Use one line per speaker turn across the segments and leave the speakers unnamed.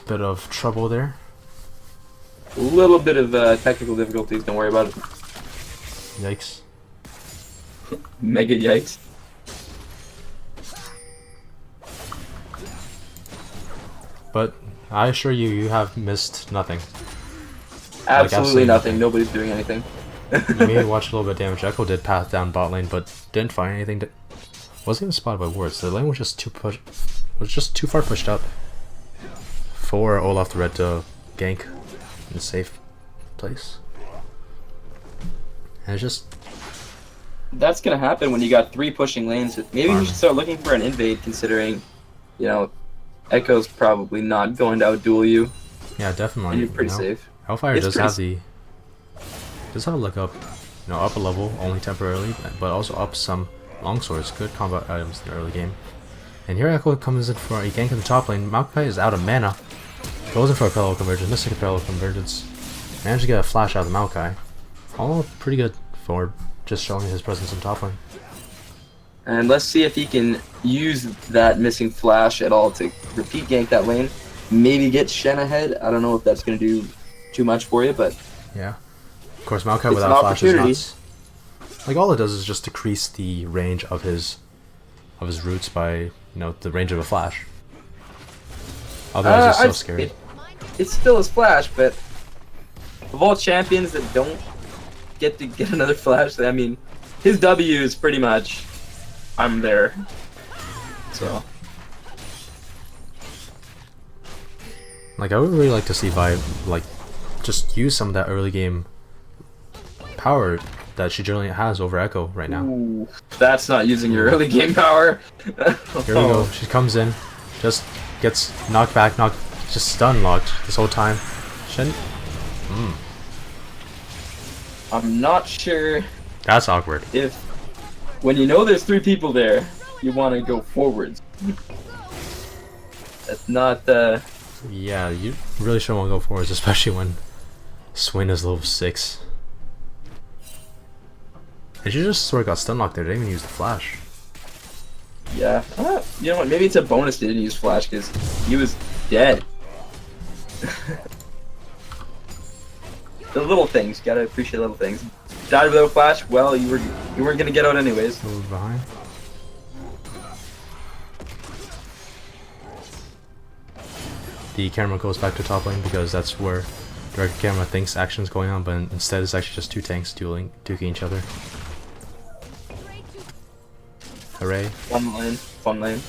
bit of trouble there.
A little bit of technical difficulties, don't worry about it.
Yikes.
Mega yikes.
But I assure you, you have missed nothing.
Absolutely nothing. Nobody's doing anything.
You may watch a little bit of damage. Echo did path down bot lane, but didn't find anything. Wasn't even spotted by wards. The lane was just too far pushed up for Olaf the Red to gank in a safe place. And it's just
that's gonna happen when you got 3 pushing lanes. Maybe you should start looking for an invade, considering, you know, Echo's probably not going to outduel you.
Yeah, definitely.
And you're pretty safe.
Hellfire does have a look up, up a level only temporarily, but also up some longswords, good combat items in the early game. And here Echo comes in for a gank in the top lane. Maokai is out of mana, goes in for a parallel convergence, misses a parallel convergence, managed to get a flash out of the Maokai. All pretty good for just showing his presence in top lane.
And let's see if he can use that missing flash at all to repeat gank that lane. Maybe get Shen ahead. I don't know if that's going to do too much for you, but
yeah. Of course, Maokai without flash is nuts. Like, all it does is just decrease the range of his roots by, the range of a flash. Otherwise, it's so scary.
It's still his flash, but of all champions that don't get to get another flash, I mean, his W is pretty much, I'm there. So.
Like, I would really like to see Vi, just use some of that early game power that she generally has over Echo right now.
Ooh, that's not using your early game power.
Here we go. She comes in, just gets knocked back, just stun locked this whole time. Shen.
I'm not sure.
That's awkward.
If when you know there's 3 people there, you want to go forwards. That's not.
Yeah, you really shouldn't want to go forwards, especially when Swin is level 6. And she just sort of got stun locked there. They didn't even use the flash.
Yeah. You know what? Maybe it's a bonus they didn't use flash because he was dead. The little things. Gotta appreciate little things. Died without flash. Well, you weren't gonna get out anyways.
Move behind. The camera goes back to top lane because that's where direct camera thinks action's going on, but instead it's actually just 2 tanks duking each other. Hooray.
Fun lane.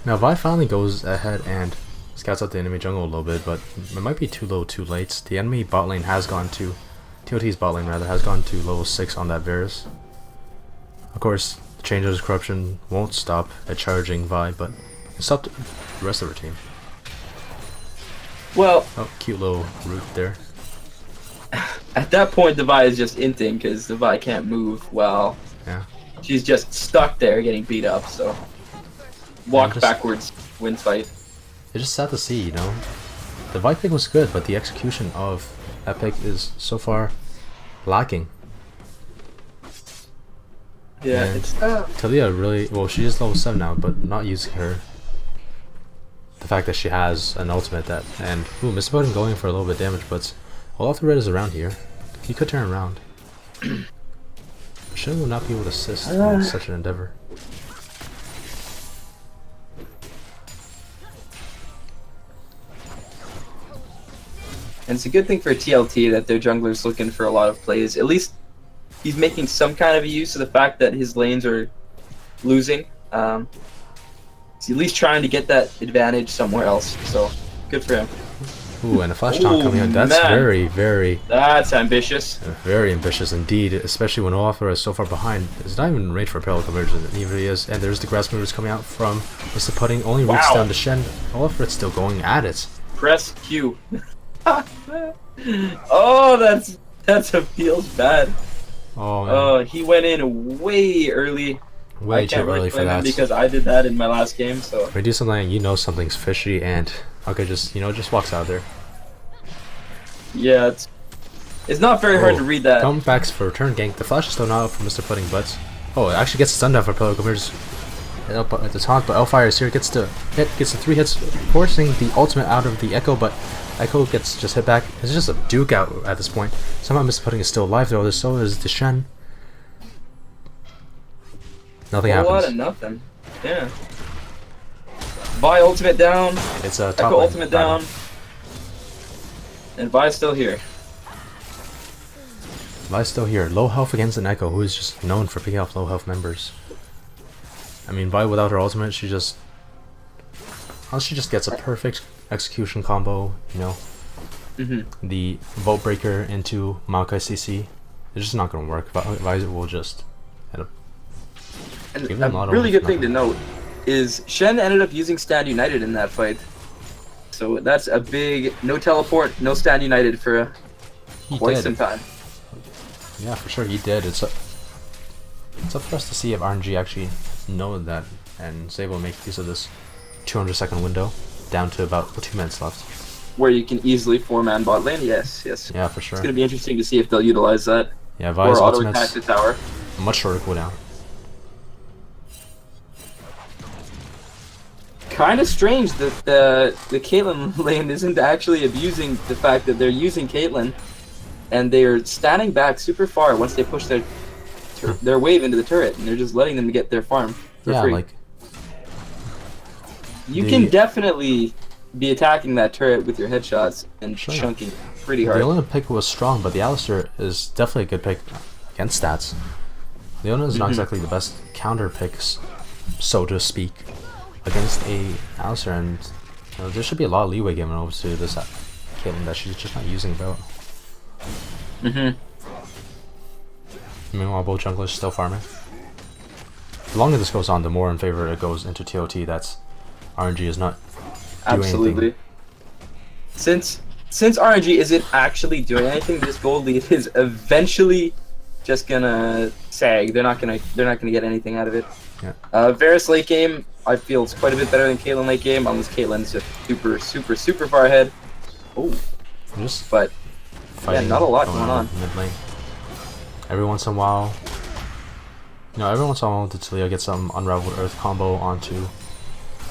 Now Vi finally goes ahead and scouts out the enemy jungle a little bit, but it might be too low too late. The enemy bot lane has gone to, TLT's bot lane rather, has gone to level 6 on that Varus. Of course, the Changer's corruption won't stop at charging Vi, but it stopped the rest of her team.
Well,
oh, cute little root there.
At that point, the Vi is just inting because the Vi can't move. Well,
yeah,
she's just stuck there getting beat up. So walk backwards, wins fight.
It's just sad to see, The Vi pick was good, but the execution of that pick is so far lacking.
Yeah,
and
it's
Talia really, well, she is level 7 now, but not using her. The fact that she has an ultimate that, and ooh, Mr. Bowden going for a little bit of damage, but Olaf the Red is around here. He could turn around. Shen will not be able to assist in such an endeavor.
And it's a good thing for TLT that their jungler's looking for a lot of plays. At least he's making some kind of a use of the fact that his lanes are losing. He's at least trying to get that advantage somewhere else. So good for him.
Ooh, and a flash taunt coming out. That's
man.
very
That's ambitious.
Very ambitious indeed, especially when Olaf is so far behind. It's not even range for parallel conversion, and even he is. And there's the grass movers coming out from Mr. Pudding. Only roots down to Shen. Olaf Red's still going at it.
Press Q. Oh, that feels bad.
Oh, man.
He went in way early.
Way too early for that.
Because I did that in my last game. So
when you do something, something's fishy, and okay, just walks out there.
Yeah, it's not very hard to read that.
Comebacks for return gank. The flash is still not up for Mr. Pudding, but Oh, it actually gets stunned down for Pillow Commanders at the taunt, but Hellfire is here, gets the 3 hits, forcing the ultimate out of the Echo, but Echo gets just hit back. It's just a duke out at this point. Somehow Mr. Pudding is still alive though, so is the Shen. Nothing happens.
A lot of nothing. Yeah. Vi ultimate down.
It's a top
Echo
lane
ultimate down. And Vi's still here.
Vi's still here. Low health against an Echo, who is just known for picking off low health members. I mean, Vi without her ultimate, she just gets a perfect execution combo, you know. The Vault Breaker into Maokai CC. It's just not going to work. Vi will just end up.
And a really good thing to note is Shen ended up using Stand United in that fight. So that's a big no teleport, no Stand United for quite some time.
Yeah, for sure he did. It's up for us to see if RNG actually know that and is able to make use of this 200-second window down to about 2 minutes left.
Where you can easily 4-man bot lane, yes.
Yeah, for sure.
It's going to be interesting to see if they'll utilize that.
Yeah, Vi's
or auto
ultimate's
attack the tower.
a much shorter cooldown.
Kind of strange that the Caitlyn lane isn't actually abusing the fact that they're using Caitlyn, and they're standing back super far once they push their wave into the turret, and they're just letting them get their farm for free.
Like
you can definitely be attacking that turret with your headshots and chunking pretty hard.
The Leona pick was strong, but the Alistar is definitely a good pick against stats. Leona is not exactly the best counter picks, so to speak, against a Alistar, and you know, there should be a lot of leeway given over to this Caitlyn that she's just not using about. Meanwhile, both junglers still farming. The longer this goes on, the more in favor it goes into TLT. That's RNG is not doing anything.
Since RNG isn't actually doing anything, this gold lead is eventually just gonna sag. They're not gonna get anything out of it.
Yeah.
Varus late game, I feel it's quite a bit better than Caitlyn late game, unless Caitlyn's just super far ahead. Oh, but yeah, not a lot going on.
Mid lane. Every once in a while, the Taliyah gets some Unraveled Earth combo onto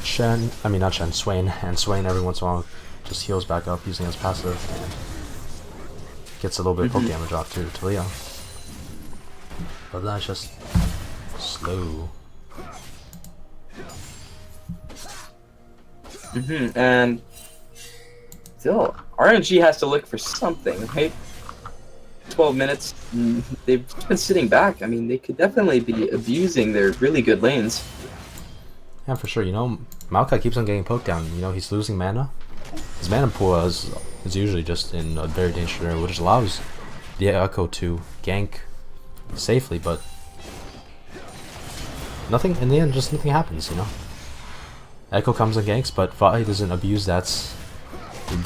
Shen. I mean, not Shen, Swain. And Swain every once in a while just heals back up using his passive and gets a little bit of poke damage off to Taliyah. But that's just slow.
And still, RNG has to look for something, right? 12 minutes, they've been sitting back. I mean, they could definitely be abusing their really good lanes.
Yeah, for sure. You know, Maokai keeps on getting poked down. You know, he's losing mana. His mana pool is usually just in a very dangerous area, which allows the Echo to gank safely, but nothing, in the end, just nothing happens, you know? Echo comes and ganks, but Vi doesn't abuse the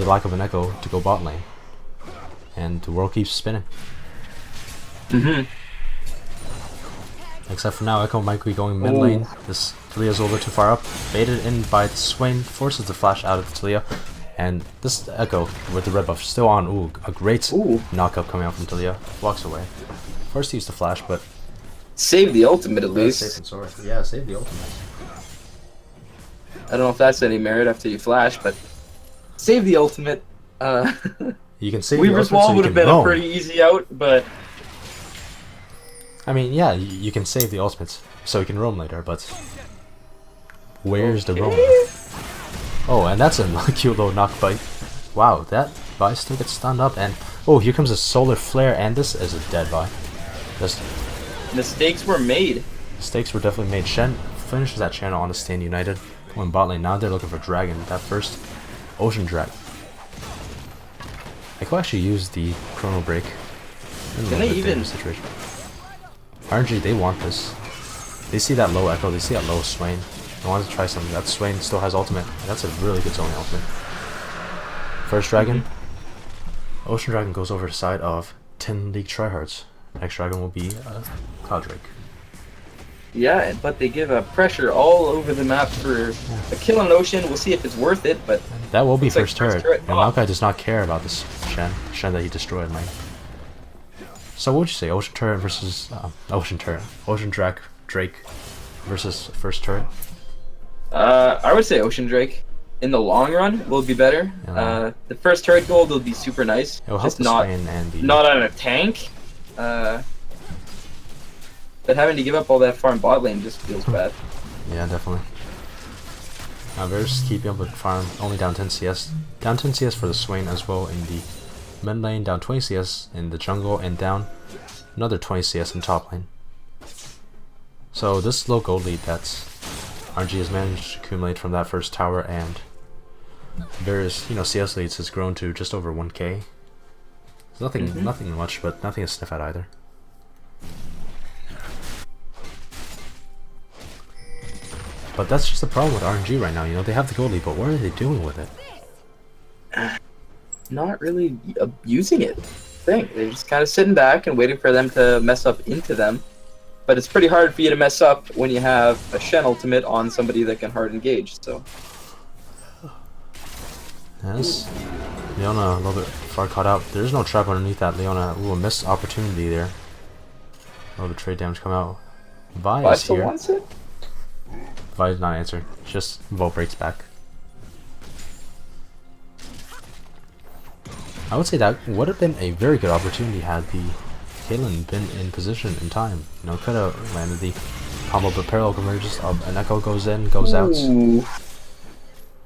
lack of an Echo to go bot lane. And the world keeps spinning. Except for now, Echo might be going mid lane. This Taliyah's a little bit too far up. Baited in by the Swain, forces the flash out of the Taliyah. And this Echo with the red buff still on. Ooh, a great knockup coming out from Taliyah. Walks away. First to use the flash, but
save the ultimate at least.
Yeah, save the ultimate.
I don't know if that's any merit after you flash, but save the ultimate.
You can save
Weaver's
the ultimate
Wall
so
would have been a pretty easy out, but
I mean, yeah, you can save the ultimates so you can roam later, but where's the roam? Oh, and that's a cute little knock bite. Wow, that Vi still gets stunned up, and oh, here comes a solar flare, and this is a dead Vi. Just
mistakes were made.
Mistakes were definitely made. Shen finishes that channel on the Stand United. Going bot lane, now they're looking for Dragon. That first Ocean Dragon. I could actually use the Chrono Break.
Can they even
situation? RNG, they want this. They see that low Echo, they see that low Swain. They want to try something. That Swain still has ultimate. That's a really good zoning ultimate. First Dragon. Ocean Dragon goes over the side of Tin League Tryhards. Next Dragon will be Cloud Drake.
Yeah, but they give a pressure all over the map for a kill on Ocean. We'll see if it's worth it, but
that will be first turret. And Maokai does not care about this Shen that he destroyed, man. So what would you say, Ocean Turret versus Ocean Drake versus first turret?
I would say Ocean Drake. In the long run, will be better.
Yeah.
The first turret gold will be super nice.
It will help
Just
the
not
Swain and the...
not on a tank. But having to give up all that farm bot lane just feels bad.
Yeah, definitely. Varus keeping up with farm, only down 10 CS. Down 10 CS for the Swain as well in the mid lane, down 20 CS in the jungle, and down another 20 CS in top lane. So this low gold lead that's RNG has managed to accumulate from that first tower and various, CS leads has grown to just over 1k. It's nothing much, but nothing to sniff at either. But that's just the problem with RNG right now. They have the gold lead, but what are they doing with it?
Not really using it. They're just kind of sitting back and waiting for them to mess up into them. But it's pretty hard for you to mess up when you have a Shen ultimate on somebody that can hard engage. So.
Yes. Leona a little bit far caught out. There's no trap underneath that. Leona, a missed opportunity there. A little bit trade damage come out. Vi is here.
Wants it?
Vi did not answer. Just Volt breaks back. I would say that would have been a very good opportunity had the Caitlyn been in position in time. Could have landed the combo, but parallel converges up. An echo goes in, goes out.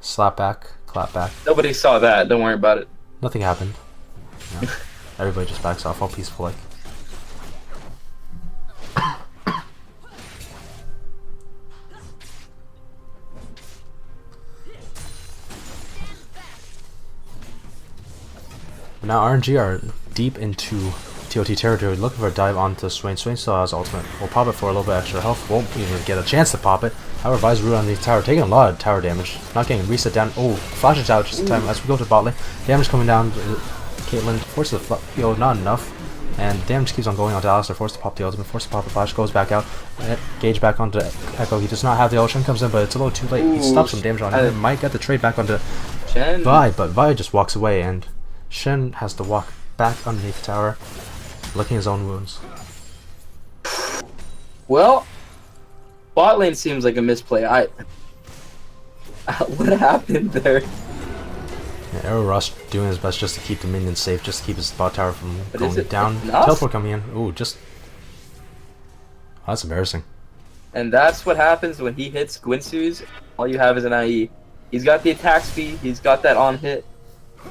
Slap back, clap back.
Nobody saw that. Don't worry about it.
Nothing happened. Everybody just backs off, all peaceful like. Now RNG are deep into TLT territory, looking for a dive onto Swain. Swain still has ultimate. We'll pop it for a little bit extra health. Won't even get a chance to pop it. However, Vi's root on the tower, taking a lot of tower damage. Not getting reset down. Oh, flashes out just in time as we go to bot lane. Damage coming down. Caitlyn forces the not enough. And damage keeps on going onto Alistar. Forced to pop the ultimate. Forced to pop the flash. Goes back out. Gauge back onto Echo. He does not have the ult. Shen comes in, but it's a little too late. He stops some damage on him. He might get the trade back onto Vi, but Vi just walks away, and Shen has to walk back underneath the tower, licking his own wounds.
Well, bot lane seems like a misplay. What happened there?
Yeah, Arrow Rush doing his best just to keep the minions safe, just to keep his bot tower from going down.
Enough?
Teleport coming in. Ooh, just... Oh, that's embarrassing.
And that's what happens when he hits Gwinsu's. All you have is an IE. He's got the attack speed, he's got that on hit.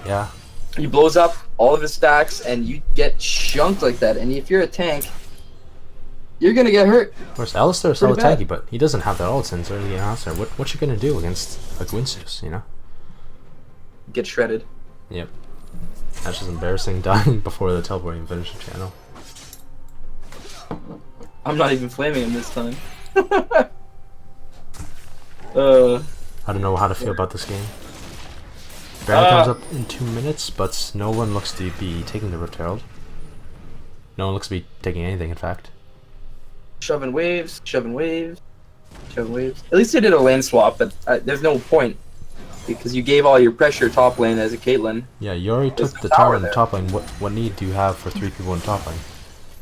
Yeah.
He blows up all of his stacks, and you get chunked like that. And if you're a tank, you're gonna get hurt.
Of course, Alistar is so tanky, but he doesn't have that ult since early game Alistar. What you gonna do against a Gwinsus,
Get shredded.
Yep. That's just embarrassing, dying before the teleporting finish the channel.
I'm not even flaming him this time.
I don't know how to feel about this game. Brandon comes up in 2 minutes, but no one looks to be taking the Rift Herald. No one looks to be taking anything, in fact.
Shoving waves, shoving waves, shoving waves. At least they did a lane swap, but there's no point. Because you gave all your pressure top lane as a Caitlyn.
Yeah, you already took the tower in the top lane. What need do you have for 3 people in top lane?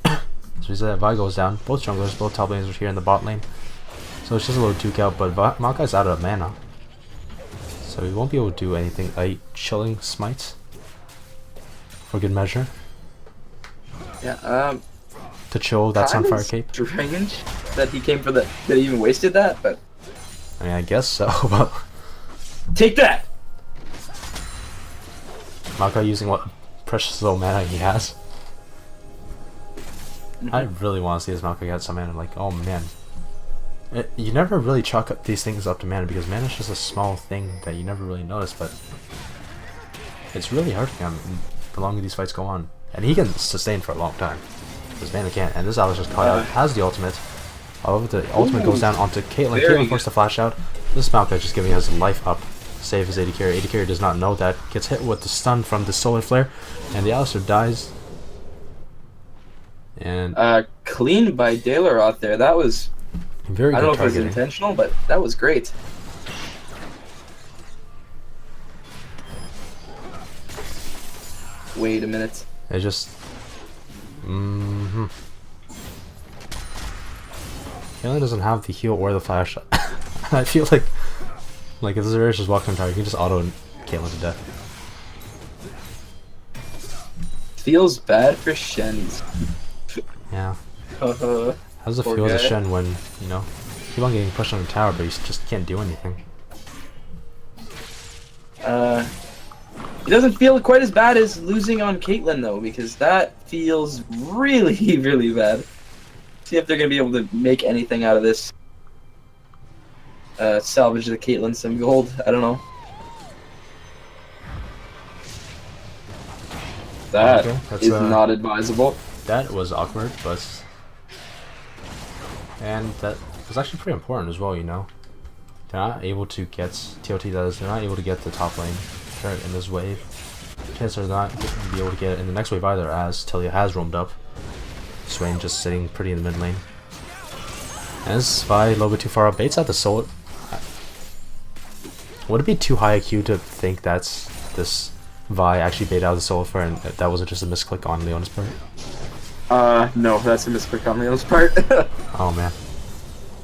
So he said that Vi goes down. Both junglers, both top laners are here in the bot lane. So it's just a little 2k out, but Maokai's out of mana. So he won't be able to do anything. Chilling smites. For good measure.
Yeah,
to chill that Sunfire cape.
Strange that he came for that he even wasted that, but
I mean I guess so, but
take that!
Maokai using what precious little mana he has. I really want to see this Maokai get some mana. Like, oh man. You never really chalk up these things up to mana because mana is just a small thing that you never really notice, but it's really hurting him the longer these fights go on. And he can sustain for a long time. Because mana can't. And this Alice just caught out, has the ultimate. However, the ultimate goes down onto Caitlyn. Caitlyn forced to flash out. This Maokai just giving his life up. Save his AD carry. AD carry does not know that. Gets hit with the stun from the solar flare. And the Alistar dies. And
clean by Dailaroth there. That was
very good.
I don't know
targeting.
if it was intentional, but that was great. Wait a minute.
It just Mm-hmm. Caitlyn doesn't have the heal or the flash. I feel like if Zerash just walks on tower, you can just auto Caitlyn to death.
Feels bad for Shen's.
Yeah. How does it feel as a Shen when, you know, keep on getting pushed on the tower, but you just can't do anything?
It doesn't feel quite as bad as losing on Caitlyn though, because that feels really, really bad. See if they're gonna be able to make anything out of this. Salvage the Caitlyn some gold. I don't know. That is not advisable.
That was awkward, but and that was actually pretty important as well. You know, they're not able to get TLT. That is, they're not able to get the top lane in this wave. Chances are not going to be able to get it in the next wave either, as Talia has roamed up. Swain just sitting pretty in the mid lane. And this Vi a little bit too far up. Baits out the soul. Would it be too high IQ to think that's this Vi actually bait out the soul for, and that wasn't just a misclick on Leona's part?
No, that's a misclick on Leona's part.
Oh man,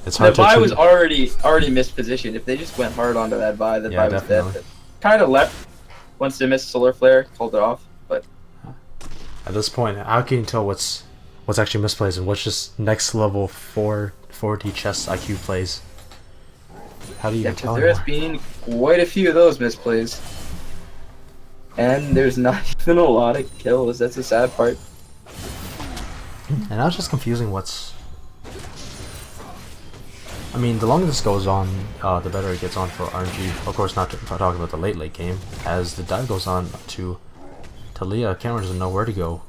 it's hard.
The Vi was already mispositioned. If they just went hard onto that Vi, the Vi was dead. Kind of left once they missed Solar Flare, called it off. But
at this point, how can you tell what's actually misplays and what's just next level 4D chess IQ plays? How do you tell?
There has been quite a few of those misplays, and there's not even a lot of kills. That's the sad part.
And now it's just confusing what's... I mean, the longer this goes on, the better it gets on for RNG. Of course, not talking about the late game. As the dive goes on to Talia, Cameron doesn't know where to go.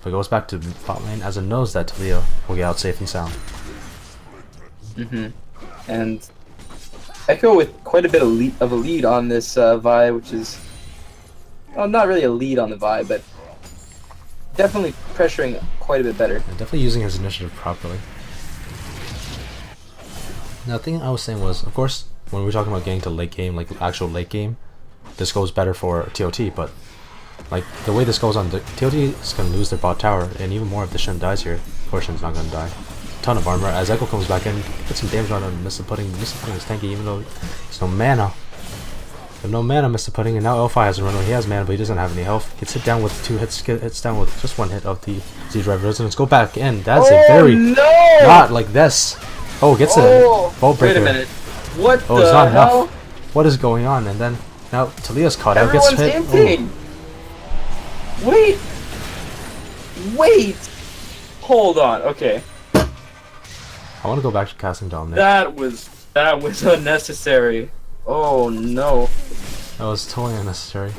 But it goes back to bot lane, as it knows that Talia will get out safe and sound.
And Echo with quite a bit of a lead on this Vi, which is... well, not really a lead on the Vi, but definitely pressuring quite a bit better.
And definitely using his initiative properly. Now, the thing I was saying was, of course, when we're talking about getting to late game, like actual late game, this goes better for TLT, but like the way this goes on, the TLT is going to lose their bot tower, and even more if the Shen dies here. Of course, Shen's not going to die. Ton of armor. As Echo comes back in, gets some damage on him. Mr. Pudding is tanky, even though there's no mana. They have no mana, Mr. Pudding, and now L5 has a runaway. He has mana, but he doesn't have any health. Gets hit down with 2 hits, hits down with just 1 hit of the Z-Drive Resonance. Go back in. That's a very...
no!
Not like this. Oh, gets a bolt breaker.
Wait a minute. What
the it's not hell? Enough. What is going on? And then, now Talia's caught out, gets hit.
Emptying. Wait! Hold on, okay.
I want to go back to casting Dominate.
That was unnecessary. Oh no.
That was totally unnecessary.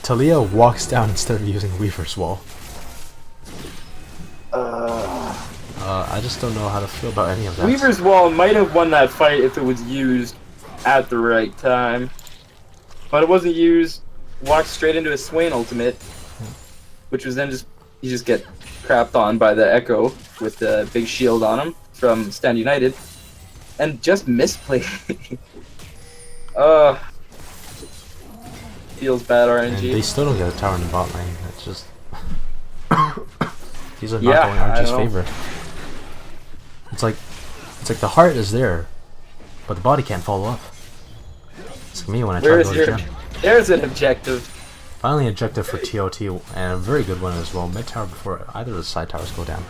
Talia walks down instead of using Weaver's Wall. I just don't know how to feel about any of that.
Weaver's Wall might have won that fight if it was used at the right time. But it wasn't used. Walked straight into a Swain ultimate. Which was then you just get crapped on by the Echo with the big shield on him from Stand United. And just misplayed. Feels bad, RNG.
And they still don't get a tower in the bot lane. It's just... these are not going RNG's favor. It's like the heart is there, but the body can't follow up. It's like me when I try to go to the gym.
There's an objective.
Finally, an objective for TLT, and a very good one as well. Mid tower before either of the side towers go down.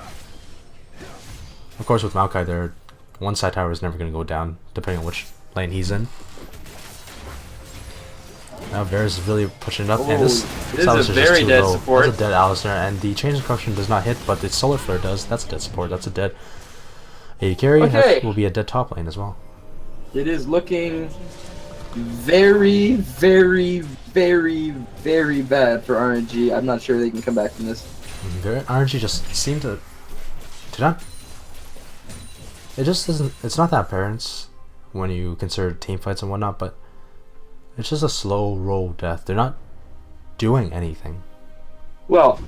Of course, with Maokai there, one side tower is never going to go down, depending on which lane he's in. Now Varus is really pushing it up, and this
is a very dead support.
That's a dead Alistar, and the Change of Corruption does not hit, but the Solar Flare does. That's a dead support. That's a dead AD carry.
Okay.
Will be a dead top lane as well.
It is looking very, very, very, very bad for RNG. I'm not sure they can come back from this.
RNG just seemed to not. It just isn't. It's not that apparent when you consider team fights and whatnot, but it's just a slow roll death. They're not doing anything.
Well,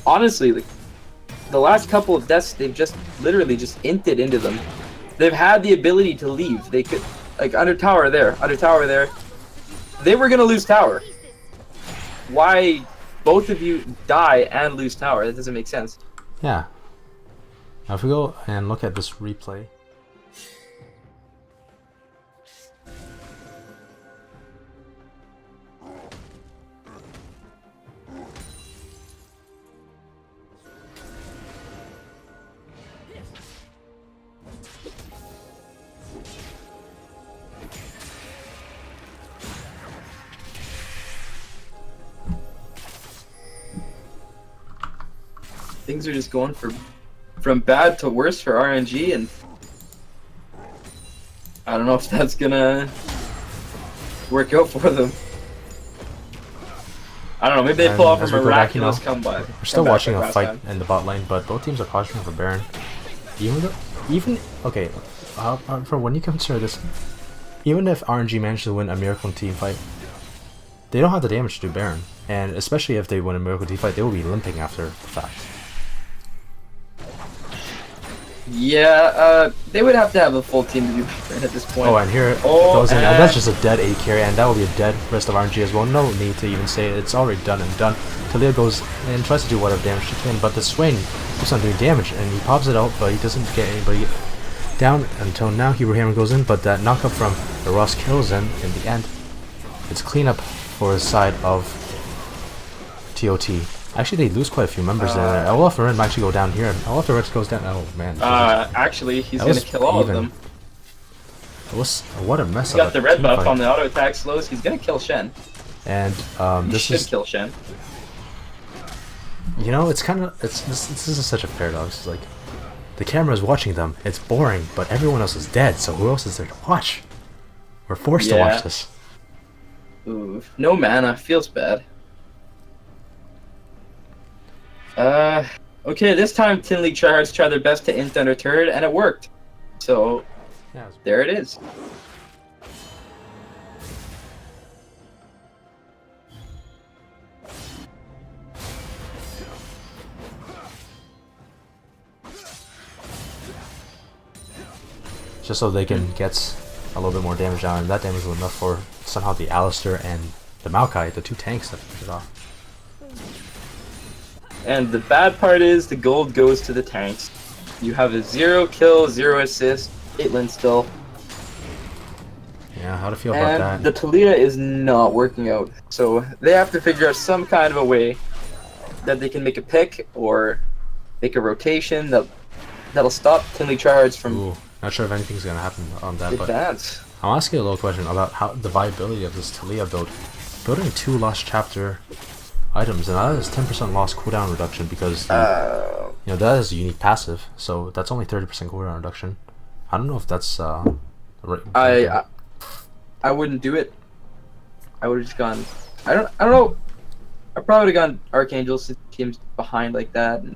honestly, like, the last couple of deaths, they've just literally just inted into them. They've had the ability to leave. They could, like, under tower there. They were gonna lose tower. Why both of you die and lose tower. That doesn't make sense.
Yeah. Now if we go and look at this replay.
Things are just going from bad to worse for RNG, and I don't know if that's gonna work out for them. I don't know. Maybe they pull off a miraculous comeback.
We're still watching a fight in the bot lane, but both teams are posturing for Baron. Okay, for when you consider this, even if RNG managed to win a Miracle team fight, they don't have the damage to do Baron, and especially if they win a Miracle team fight, they will be limping after the fact.
Yeah, they would have to have a full team to do Baron at this point.
Oh, and here it goes in, and that's just a dead AD carry, and that will be a dead rest of RNG as well. No need to even say it. It's already done and done. Talia goes and tries to do whatever damage she can, but the Swain keeps on doing damage, and he pops it out, but he doesn't get anybody down until now. Hero Hammer goes in, but that knockup from the Ross kills him in the end. It's cleanup for the side of TOT. Actually, they lose quite a few members there. Olaf Red might actually go down here. And Olaf Red goes down. Oh man.
Actually, he's gonna kill all of them.
What a mess.
He's got the red buff on the auto attack slows. He's gonna kill Shen.
And this
should kill Shen.
You know, it's kind of this is such a paradox. It's like the camera is watching them. It's boring, but everyone else is dead. So who else is there to watch? We're forced to watch this.
Ooh, no mana. Feels bad. Okay, this time Tin League tryhards tried their best to int under turret, and it worked. So, there it is.
Just so they can get a little bit more damage down, and that damage was enough for somehow the Alistair and the Maokai, the two tanks that finished it off.
And the bad part is the gold goes to the tanks. You have a 0 kill, 0 assist, Caitlyn still.
Yeah, how to feel about that?
And the Talia is not working out. So they have to figure out some kind of a way that they can make a pick or make a rotation that'll stop Tin League tryhards from.
Ooh, not sure if anything's gonna happen on that,
advance.
But I'll ask you a little question about how the viability of this Talia build. Building 2 Lost Chapter items, and that is 10% loss cooldown reduction because you know, that is a unique passive, so that's only 30% cooldown reduction. I don't know if that's
I wouldn't do it. I would have just gone. I don't know. I probably would have gone Archangel since he came behind like that and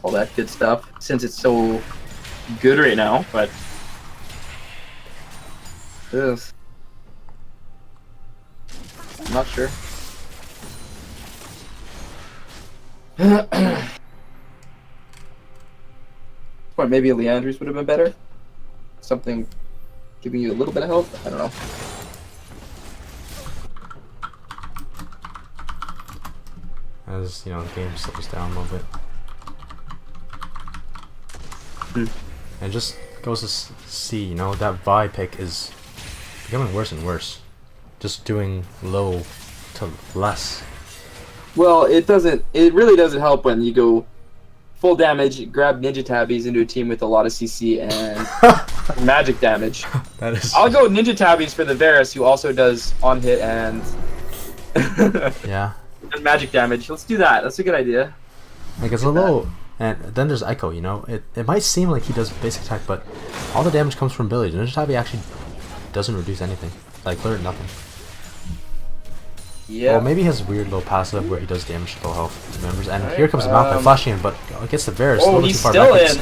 all that good stuff. Since it's so good right now, but ugh. I'm not sure. What, maybe a Leandry's would have been better? Something giving you a little bit of health? I don't know.
As you know, the game slows down a little bit. And just goes to see, you know, that Vi pick is becoming worse and worse. Just doing low to less.
Well, it really doesn't help when you go full damage, grab Ninja Tabbies into a team with a lot of CC and magic damage.
That is.
I'll go Ninja Tabbies for the Varus, who also does on hit and
yeah.
And magic damage. Let's do that. That's a good idea.
Like it's a low, and then there's Echo. You know, it might seem like he does basic attack, but all the damage comes from abilities. Ninja Tabby actually doesn't reduce anything, like literally nothing.
Yeah.
Well, maybe he has a weird little passive where he does damage to low health to members. And here comes the Maokai flashing in, but gets the Varus.
Oh, he's still in.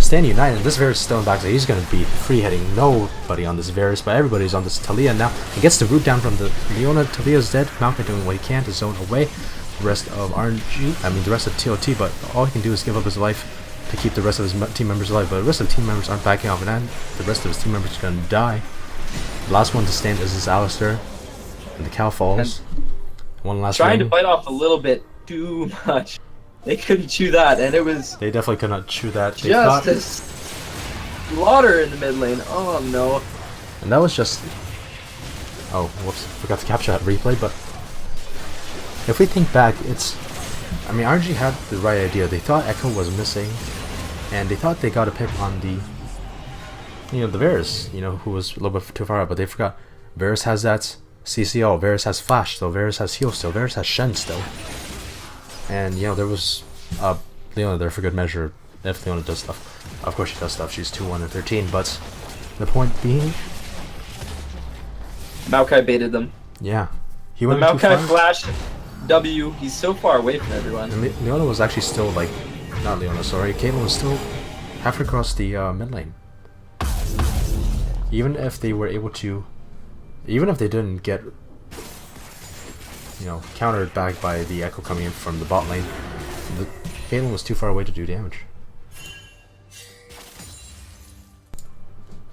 Stand United. This Varus is still in back, so he's going to be free hitting nobody on this Varus, but everybody's on this Talia now. He gets the root down from the Leona. Talia's dead. Maokai doing what he can to zone away the rest of the rest of TLT, but all he can do is give up his life to keep the rest of his team members alive. But the rest of the team members aren't backing off, and the rest of his team members are going to die. The last one to stand is this Alistair, and the cow falls. One last
Trying to
ring.
bite off a little bit too much. They couldn't chew that, and it was
They definitely could not chew that. They
just
thought,
a slaughter in the mid lane. Oh no.
and that was just. Oh, whoops! Forgot to capture that replay. But if we think back, it's. I mean, RNG had the right idea. They thought Echo was missing, and they thought they got a pick on the. The Varus, who was a little bit too far out, but they forgot. Varus has that CCO. Varus has Flash still. Varus has Heal still. Varus has Shen still. And there was Leona there for good measure if Leona does stuff. Of course she does stuff, she's 2-1 and 13, but the point being,
Maokai baited them.
yeah. He
The
went too
Maokai
far.
flash W, he's so far away from everyone.
And Leona was actually still like, not Leona, sorry, Caitlyn was still halfway across the mid lane. Even if they were able to, even if they didn't get countered back by the Echo coming in from the bot lane, the Caitlyn was too far away to do damage.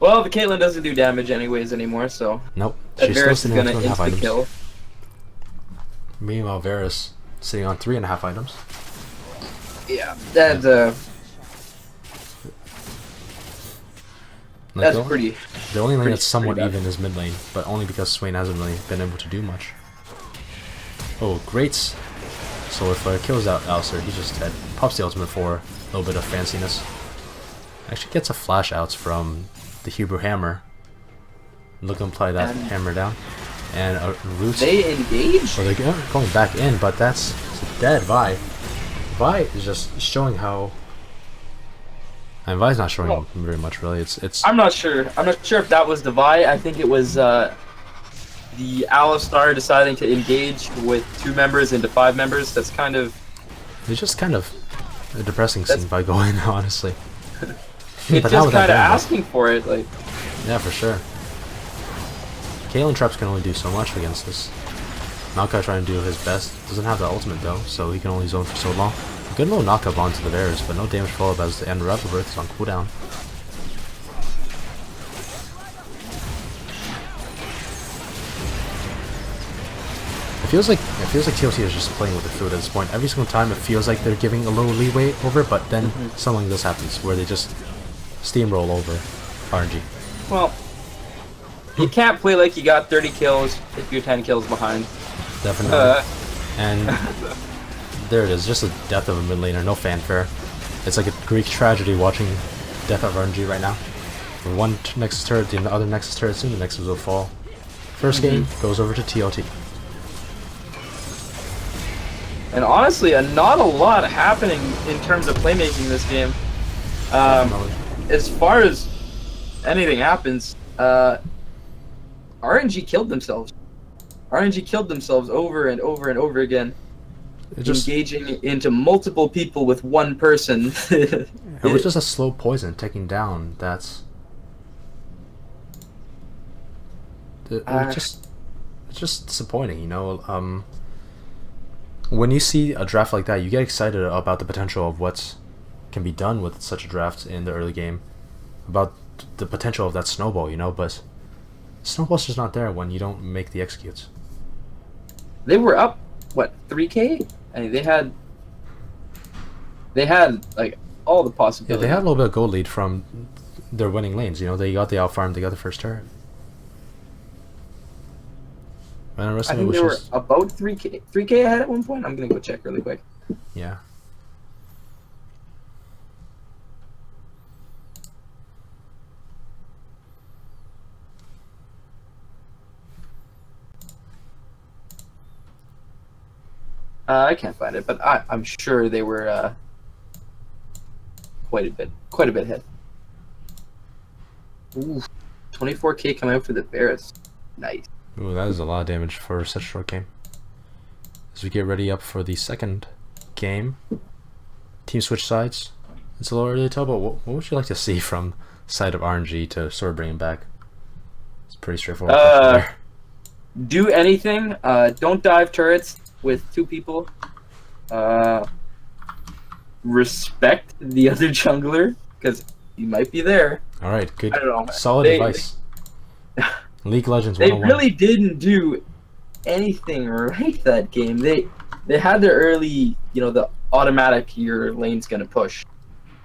Well, the Caitlyn doesn't do damage anyways anymore, so
Nope,
that
she's still
Varus is
sitting on
gonna
2.5
insta
items.
kill.
Meanwhile, Varus sitting on 3.5 items.
Yeah, that's
Like,
that's pretty.
The only lane
pretty-
that's somewhat
pretty bad.
even is mid lane, but only because Swain hasn't really been able to do much. Oh, great! So if kills out Alistair, he's just dead. Pops the ultimate for a little bit of fanciness. Actually gets a flash outs from the Hebrew hammer. Look to apply that
And
hammer down. And a root.
They engage?
Well, they're going back in, but that's dead. Vi. Vi is just showing how. And Vi's not showing very much, really. It's.
I'm not sure. I'm not sure if that was the Vi. I think it was the Alistar deciding to engage with 2 members into 5 members. That's kind of.
It's just kind of a depressing scene by going, honestly.
It's
But now
just
with that
kind of
ban,
asking for it. Like,
yeah, for sure. Caitlyn traps can only do so much against this. Maokai trying to do his best. Doesn't have the ultimate though, so he can only zone for so long. Good little knockup onto the Varus, but no damage follow-up as the end Rapid Birth is on cooldown. It feels like TLT is just playing with the food at this point. Every single time it feels like they're giving a little leeway over, but then something like this happens where they just steamroll over RNG.
well, you can't play like you got 30 kills if you're 10 kills behind.
Definitely. And there it is, just the death of a mid laner, no fanfare. It's like a Greek tragedy watching death of RNG right now. One Nexus turret, the other Nexus turret, soon the Nexus will fall. First game goes over to TLT.
And honestly, not a lot happening in terms of playmaking this game. As far as anything happens, RNG killed themselves. RNG killed themselves over and over and over again, engaging into multiple people with one person.
It was just a slow poison taking down. It's just disappointing, when you see a draft like that, you get excited about the potential of what can be done with such a draft in the early game, about the potential of that snowball, but snowball's just not there when you don't make the executes.
They were up, what, 3K? I mean, they had like all the possibilities.
Yeah, they had a little bit of gold lead from their winning lanes. They got the out farm, they got the first turret. And the rest
I
of it
think
was
they were
just
about 3K ahead at one point. I'm gonna go check really quick.
yeah.
I can't find it, but I'm sure they were quite a bit ahead. Ooh, 24K coming out for the Varus. Nice.
Ooh, that is a lot of damage for such a short game. As we get ready up for the second game, team switch sides. It's a little early to tell, but what would you like to see from side of RNG to sort of bring him back? It's pretty straightforward. There.
Do anything. Don't dive turrets with 2 people. Respect the other jungler, because he might be there.
All right, good,
I don't know.
solid advice. League Legends
They
101.
really didn't do anything right that game. They had their early, the automatic your lane's gonna push.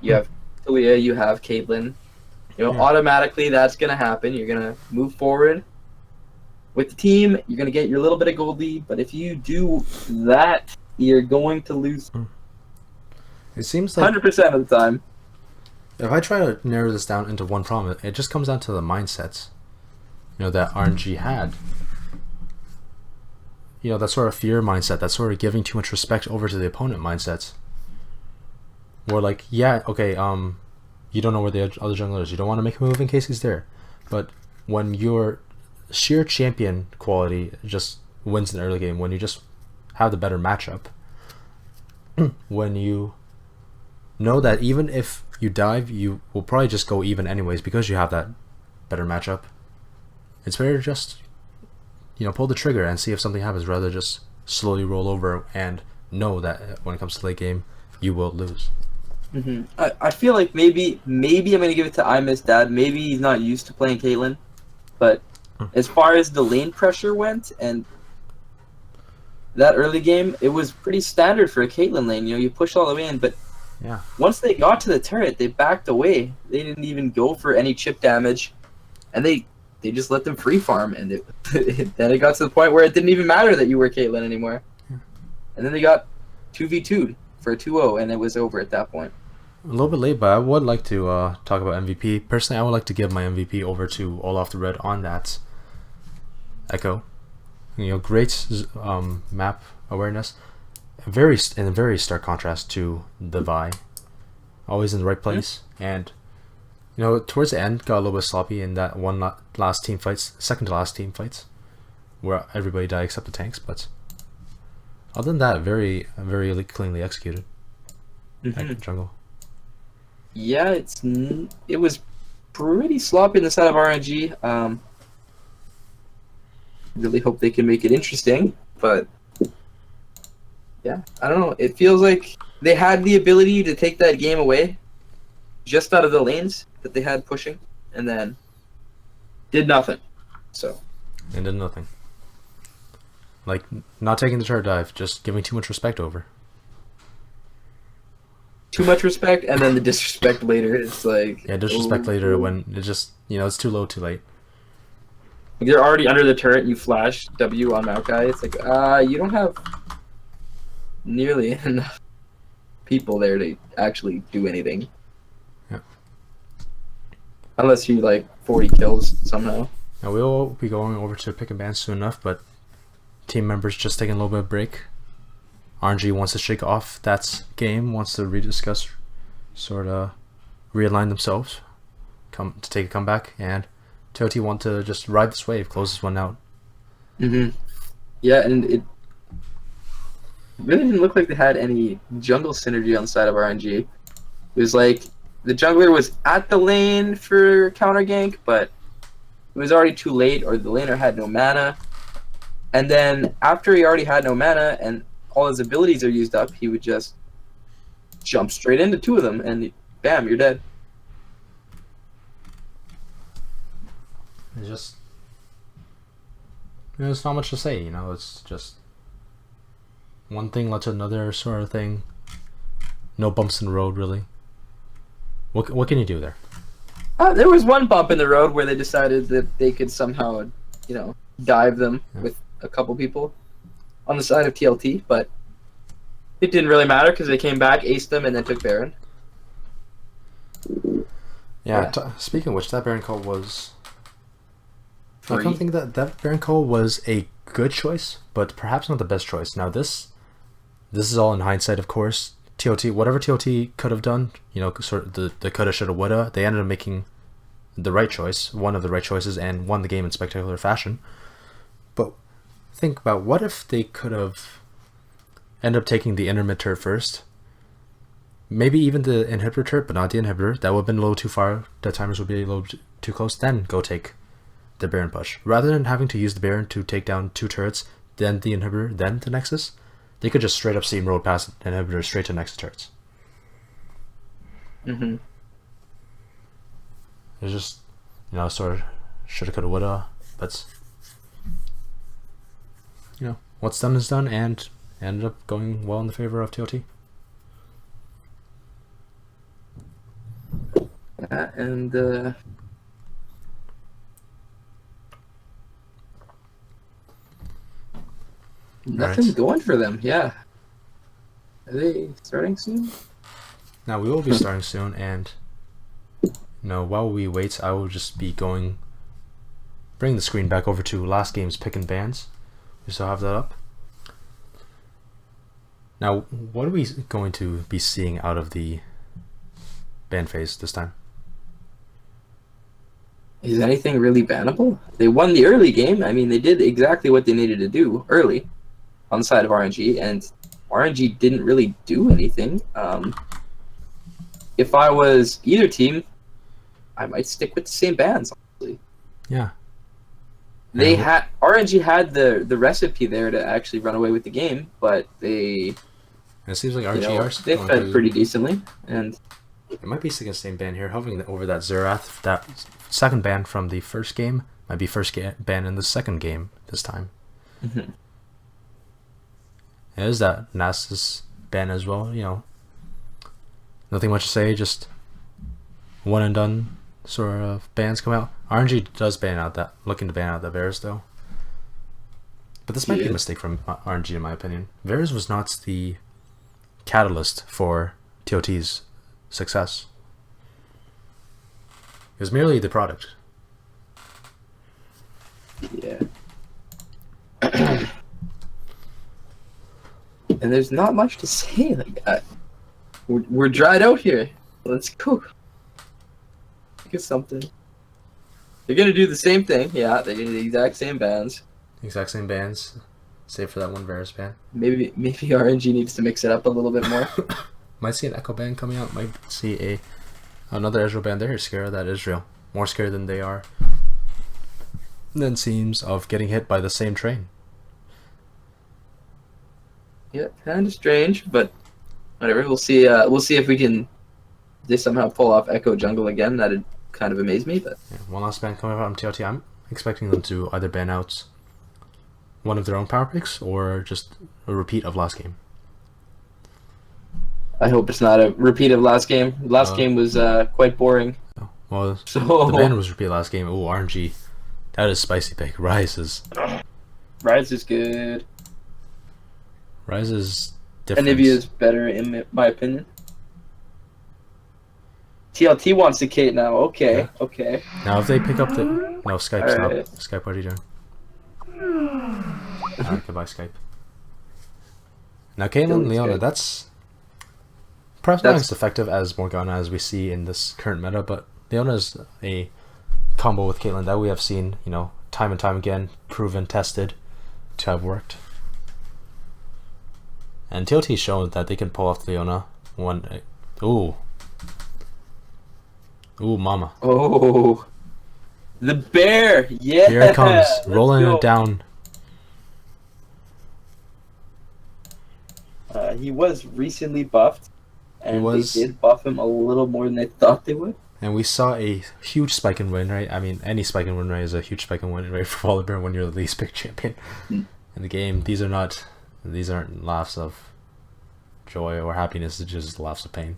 You have Talia, you have Caitlyn.
Yeah.
Automatically that's gonna happen. You're gonna move forward with the team. You're gonna get your little bit of gold lead, but if you do that, you're going to lose
It seems like
100% of the time.
if I try to narrow this down into one problem, it just comes down to the mindsets, that RNG had. That sort of fear mindset, that sort of giving too much respect over to the opponent mindsets. Where like, yeah, okay, you don't know where the other jungler is. You don't want to make a move in case he's there. But when your sheer champion quality just wins in the early game, when you just have the better matchup, when you know that even if you dive, you will probably just go even anyways because you have that better matchup, it's better to just pull the trigger and see if something happens rather than just slowly roll over and know that when it comes to late game you will lose.
I feel like maybe I'm gonna give it to I Miss Dad. Maybe he's not used to playing Caitlyn, but as far as the lane pressure went and that early game, it was pretty standard for a Caitlyn lane. You push all the way in, but
Yeah.
once they got to the turret, they backed away. They didn't even go for any chip damage, and they just let them free farm, and then it got to the point where it didn't even matter that you were Caitlyn anymore. And then they got 2v2'd for a 2-0, and it was over at that point.
A little bit late, but I would like to talk about MVP. Personally, I would like to give my MVP over to Olaf the Red on that Echo. Great map awareness. In a very stark contrast to the Vi. Always in the right place. And, towards the end, got a little bit sloppy in that second to last team fights, where everybody died except the tanks. But other than that, very, very cleanly executed. Jungle.
Yeah, it was pretty sloppy on the side of RNG. Really hope they can make it interesting, but yeah, I don't know. It feels like they had the ability to take that game away just out of the lanes that they had pushing, and then did nothing.
And did nothing. Like, not taking the turret dive, just giving too much respect over.
Too much respect, and then the disrespect later. It's like...
Yeah, disrespect later when it just, it's too low, too late.
You're already under the turret, you flash W on Maokai. It's like, you don't have nearly enough people there to actually do anything.
Yeah.
Unless you, 40 kills somehow.
Now, we'll be going over to pick and ban soon enough, but team members just taking a little bit of break. RNG wants to shake off that game, wants to rediscuss, sort of realign themselves, to take a comeback, and TLT want to just ride this wave, close this one out.
Yeah, and it really didn't look like they had any jungle synergy on the side of RNG. It was like the jungler was at the lane for counter gank, but it was already too late, or the laner had no mana. And then after he already had no mana and all his abilities are used up, he would just jump straight into two of them, and bam, you're dead.
It's just, there's not much to say, it's just one thing led to another sort of thing. No bumps in the road, really. What can you do there?
There was one bump in the road where they decided that they could somehow, dive them with a couple people on the side of TLT, but it didn't really matter because they came back, aced them, and then took Baron.
Yeah. Speaking of which, that Baron call was...
Free.
I don't think that Baron call was a good choice, but perhaps not the best choice. Now this is all in hindsight, of course. Whatever TLT could have done, sort of the coulda, shoulda, woulda, they ended up making the right choice, one of the right choices, and won the game in spectacular fashion. But think about what if they could have ended up taking the intermid turret first, maybe even the inhibitor turret, but not the inhibitor. That would have been a little too far. The timers would be a little too close. Then go take the Baron push. Rather than having to use the Baron to take down two turrets, then the inhibitor, then the Nexus, they could just straight up steamroll past the inhibitor straight to Nexus turrets. It's just, sort of shoulda, coulda, woulda, but you know, what's done is done, and ended up going well in the favor of TLT.
And nothing
Right.
going for them. Yeah. Are they starting soon?
Now we will be starting soon, and while we wait, I will just be bring the screen back over to last game's pick and bans. We still have that up. Now, what are we going to be seeing out of the ban phase this time?
Is anything really bannable? They won the early game. I mean, they did exactly what they needed to do early on the side of RNG, and RNG didn't really do anything. If I was either team, I might stick with the same bans, honestly.
Yeah.
They had RNG had the recipe there to actually run away with the game, but they
It seems like RGR's
they
going
fed
to,
pretty decently, and
it might be sticking the same ban here, hovering over that Zerath. That second ban from the first game might be first ban in the second game this time.
mm-hmm.
It is that Nasus ban as well, Nothing much to say, just one and done sort of bans come out. RNG does looking to ban out that Varus though. But this might be a mistake from RNG in my opinion. Varus was not the catalyst for TOT's success. It was merely the product.
Yeah. And there's not much to say. Like, we're dried out here. Let's go. Think of something. They're gonna do the same thing. Yeah, they're gonna do the exact same bans.
Exact same bans, save for that one Varus ban.
Maybe RNG needs to mix it up a little bit more.
Might see an Echo ban coming out. Might see another Israel ban. They're scared of that Israel. More scared than they are. Then seems of getting hit by the same train.
Yeah, kind of strange, but whatever. We'll see. We'll see if we can. They somehow pull off Echo Jungle again. That'd kind of amaze me. But
yeah, one last ban coming out from TLT. I'm expecting them to either ban out one of their own power picks or just a repeat of last game.
I hope it's not a repeat of last game. Last game was quite boring.
Well,
So
the ban was repeat last game. Oh, RNG. That is spicy pick. Rise is
good.
Rise is different.
Anivia is better in my opinion. TLT wants to Kate now. Okay,
Yeah.
okay.
Now if they pick up the Skype's
All right.
not Skype. What are you doing? Goodbye Skype. Now Caitlyn, Leona, that's perhaps not as effective as Morgana as we see in this current meta, but Leona is a combo with Caitlyn that we have seen, time and time again, proven, tested to have worked. And TLT shown that they can pull off Leona one. Ooh, mama.
Oh, the bear! Yeah.
Here it comes, rolling it down.
He was recently buffed, and
they
did buff him a little more than they thought they would.
And we saw a huge spike in win rate. I mean, any spike in win rate is a huge spike in win rate for Volibear when you're the least picked champion in the game. These aren't laughs of joy or happiness. It's just laughs of pain.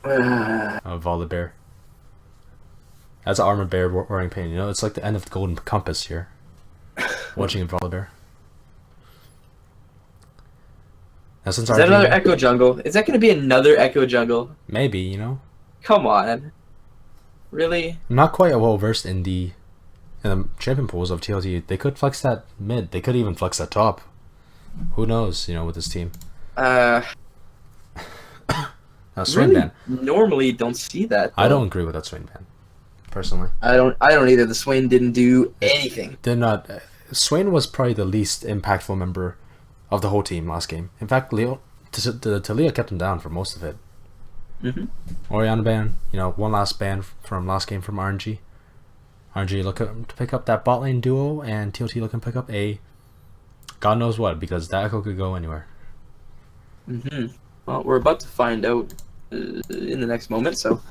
Of Volibear. That's an armored bear wearing pain. It's like the end of the golden compass here. Watching a Volibear. Now, since
Is that another Echo Jungle? Is that going to be another Echo Jungle?
Maybe,
Come on. Really?
I'm not quite well versed in the champion pools of TLT. They could flex that mid. They could even flex that top. Who knows? With this team.
Now,
Swain ban.
Normally don't see that. Though.
I don't agree with that Swain ban. Personally.
I don't either. The Swain didn't do anything.
Did not. Swain was probably the least impactful member of the whole team last game. In fact, Talia kept him down for most of it. Orianna ban, one last ban from last game from RNG. RNG looking to pick up that bot lane duo, and TLT looking to pick up a God knows what, because that Echo could go anywhere.
Well, we're about to find out in the next moment, so.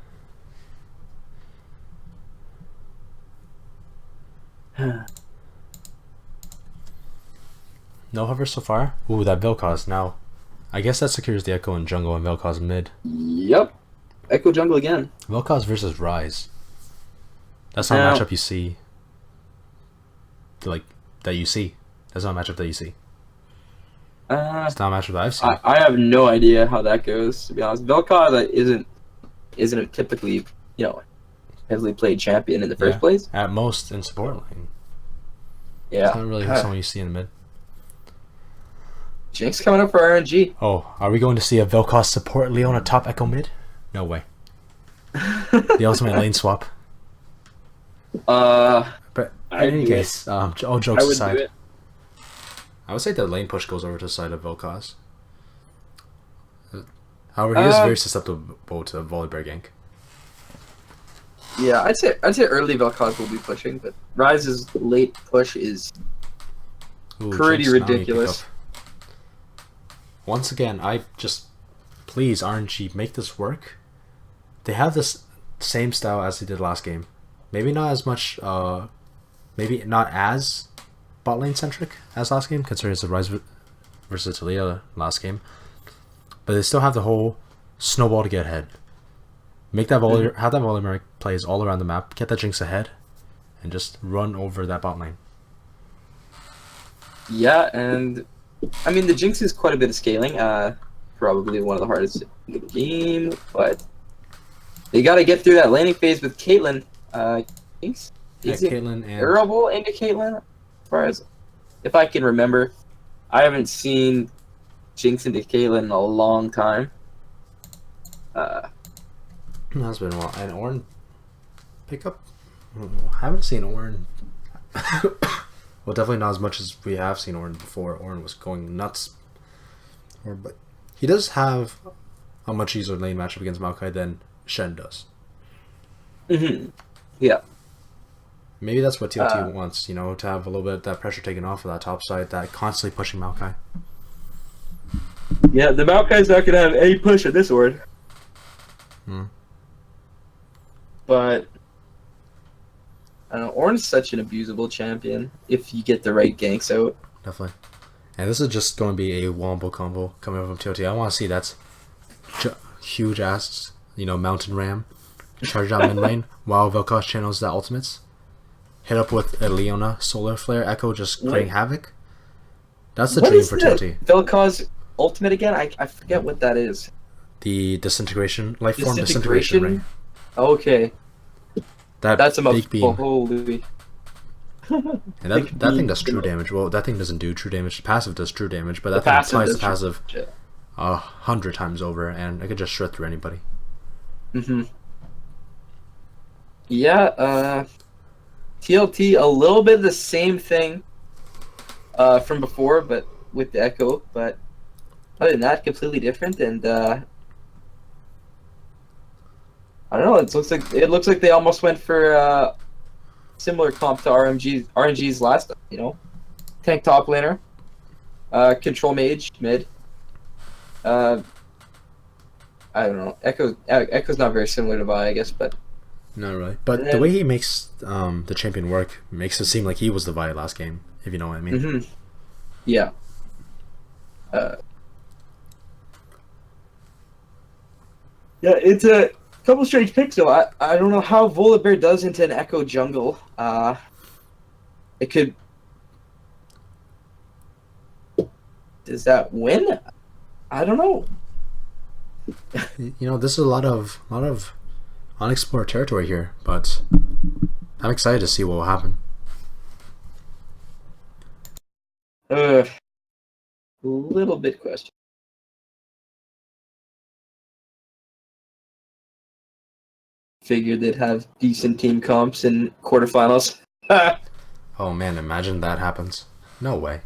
No hover so far. Ooh, that Vel'Koz now. I guess that secures the Echo in jungle and Vel'Koz mid.
Yep. Echo jungle again.
Vel'Koz versus Ryze. That's not a
Now,
matchup you see. Like, that you see. That's not a matchup that you see. It's not a matchup that I've seen.
I have no idea how that goes, to be honest. Vel'Koz isn't a typically, heavily played champion in the first place.
At most in support lane.
Yeah.
It's not really someone you see in the mid.
Jinx coming up for RNG.
Oh, are we going to see a Vel'Koz support Leona top Echo mid? No way. The ultimate lane swap. But in any case, all jokes aside, I would say the lane push goes over to the side of Vel'Koz. However, he is very susceptible to a Volibear gank.
Yeah, I'd say early Vel'Koz will be pushing, but Ryze's late push is pretty
Jinx, now you pick
ridiculous.
up. Once again, please RNG, make this work. They have this same style as they did last game. Maybe not as much, maybe not as bot lane centric as last game, considering it's the Ryze versus Talia last game. But they still have the whole snowball to get ahead. Make that have that Volibear plays all around the map, get that Jinx ahead, and just run over that bot lane.
Yeah, and I mean the Jinx is quite a bit of scaling. Probably one of the hardest in the game, but they got to get through that laning phase with Caitlyn. Is it
Caitlyn and
durable into Caitlyn? As far as if I can remember, I haven't seen Jinx into Caitlyn in a long time.
That's been a while. And Ornn pick up. I haven't seen Ornn. Well, definitely not as much as we have seen Ornn before. Ornn was going nuts. But he does have a much easier lane matchup against Maokai than Shen does.
Yeah.
Maybe that's what TLT wants, to have a little bit of that pressure taken off of that top side, that constantly pushing Maokai.
Yeah, the Maokai's not gonna have any push at this Ord. But I don't know, Ornn's such an abusable champion if you get the right ganks out.
Definitely. And this is just going to be a wombo combo coming over from TLT. I want to see that huge ass, mountain ram charge out mid lane while Vel'Koz channels the ultimates. Hit up with a Leona Solar Flare Echo just creating havoc. That's the dream for TLT.
Vel'Koz ultimate again? I forget what that is.
The disintegration, life form disintegration ring.
Okay. That's a
big beam.
Holy.
And that thing does true damage. Well, that thing doesn't do true damage. The passive does true damage, but that thing applies the passive 100 times over, and it could just shred through anybody.
Yeah, TLT, a little bit the same thing from before, but with the Echo, but other than that, completely different, and I don't know, it looks like they almost went for similar comp to RNG's last, tank top laner, control mage mid. I don't know. Echo's not very similar to Vi, I guess, but
not really. But the way he makes the champion work makes it seem like he was the Vi last game, if you know what I mean.
Yeah. Yeah, it's a couple strange picks though. I don't know how Volibear does into an Echo jungle. It could. Does that win? I don't know.
This is a lot of unexplored territory here, but I'm excited to see what will happen.
A little bit question. Figured they'd have decent team comps in quarterfinals.
Oh man, imagine that happens. No way.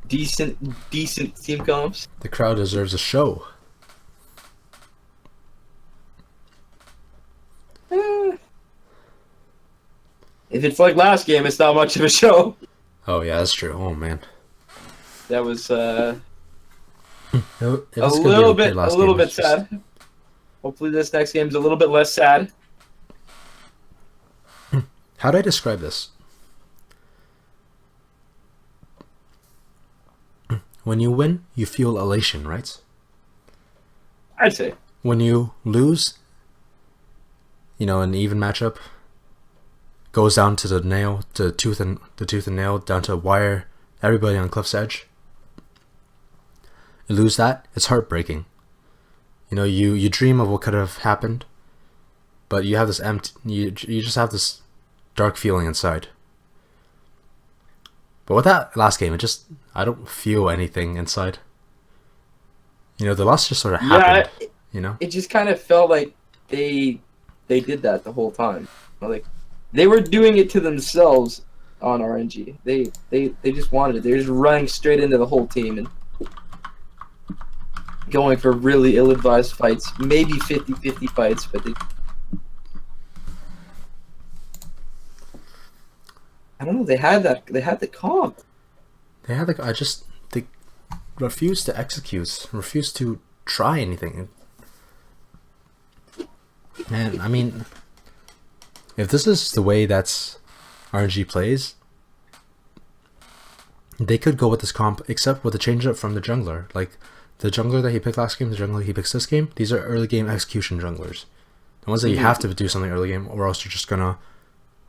Decent team comps.
The crowd deserves a show.
If it's like last game, it's not much of a show.
Oh yeah, that's true. Oh man.
That was
it was
a little bit sad. Hopefully this next game's a little bit less sad.
How do I describe this? when you win, you feel elation, right?
I'd say.
When you lose, you know, an even matchup goes down to the nail, to tooth and nail, down to wire, everybody on cliff's edge. You lose that, it's heartbreaking. You know, you dream of what could have happened, but you have this empty, you just have this dark feeling inside. But with that last game, I don't feel anything inside. You know, the loss just sort of happened. You know,
it just kind of felt like they did that the whole time. Like they were doing it to themselves on RNG. They just wanted it. They're just running straight into the whole team and going for really ill-advised fights, maybe 50-50 fights, but I don't know. They had the comp.
they refused to execute, refused to try anything. Man, I mean, if this is the way that's RNG plays, they could go with this comp, except with the change up from the jungler. Like, the jungler that he picked last game, the jungler he picks this game, these are early game execution junglers. The ones that you have to do something early game, or else you're just gonna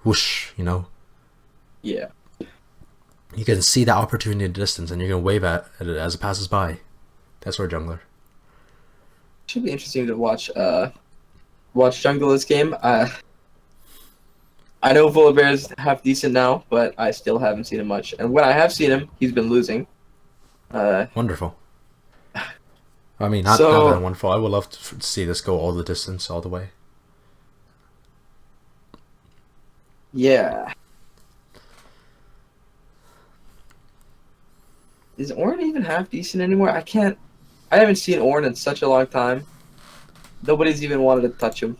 whoosh, you know?
Yeah.
You can see that opportunity in the distance, and you're gonna wave at it as it passes by. That's our jungler.
Should be interesting to watch jungle this game. I know Volibear's half decent now, but I still haven't seen him much. And when I have seen him, he's been losing.
Wonderful. I mean, not that wonderful. I would love to see this go all the distance, all the way.
Yeah. Is Ornn even half decent anymore? I haven't seen Ornn in such a long time. Nobody's even wanted to touch him.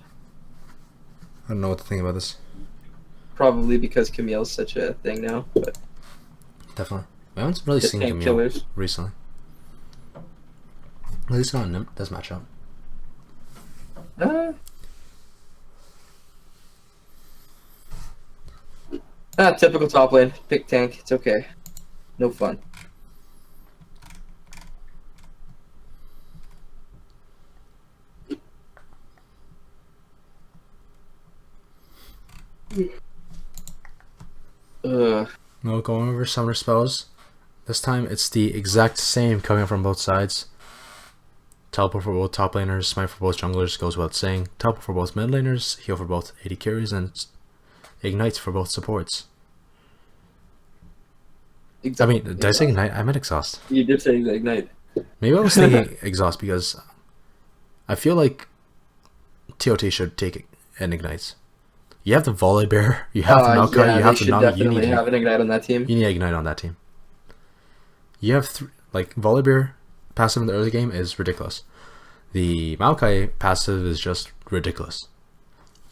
I don't know what to think about this.
Probably because Camille's such a thing now, but
Definitely. I haven't really seen Camille
killers
recently. At least not in this matchup.
Typical top lane. Pick tank. It's okay. No fun.
No, going over summoner spells. This time it's the exact same coming from both sides. Teleport for both top laners, smite for both junglers, goes without saying. Teleport for both mid laners, heal for both AD carries, and ignites for both supports. I mean, did I say ignite? I meant exhaust.
You did say ignite.
Maybe I was thinking exhaust because I feel like TLT should take an ignite. You have the Volibear, you have the Maokai, you have the Nami. You need
have an ignite on that team.
You need ignite on that team. You have like Volibear passive in the early game is ridiculous. The Maokai passive is just ridiculous.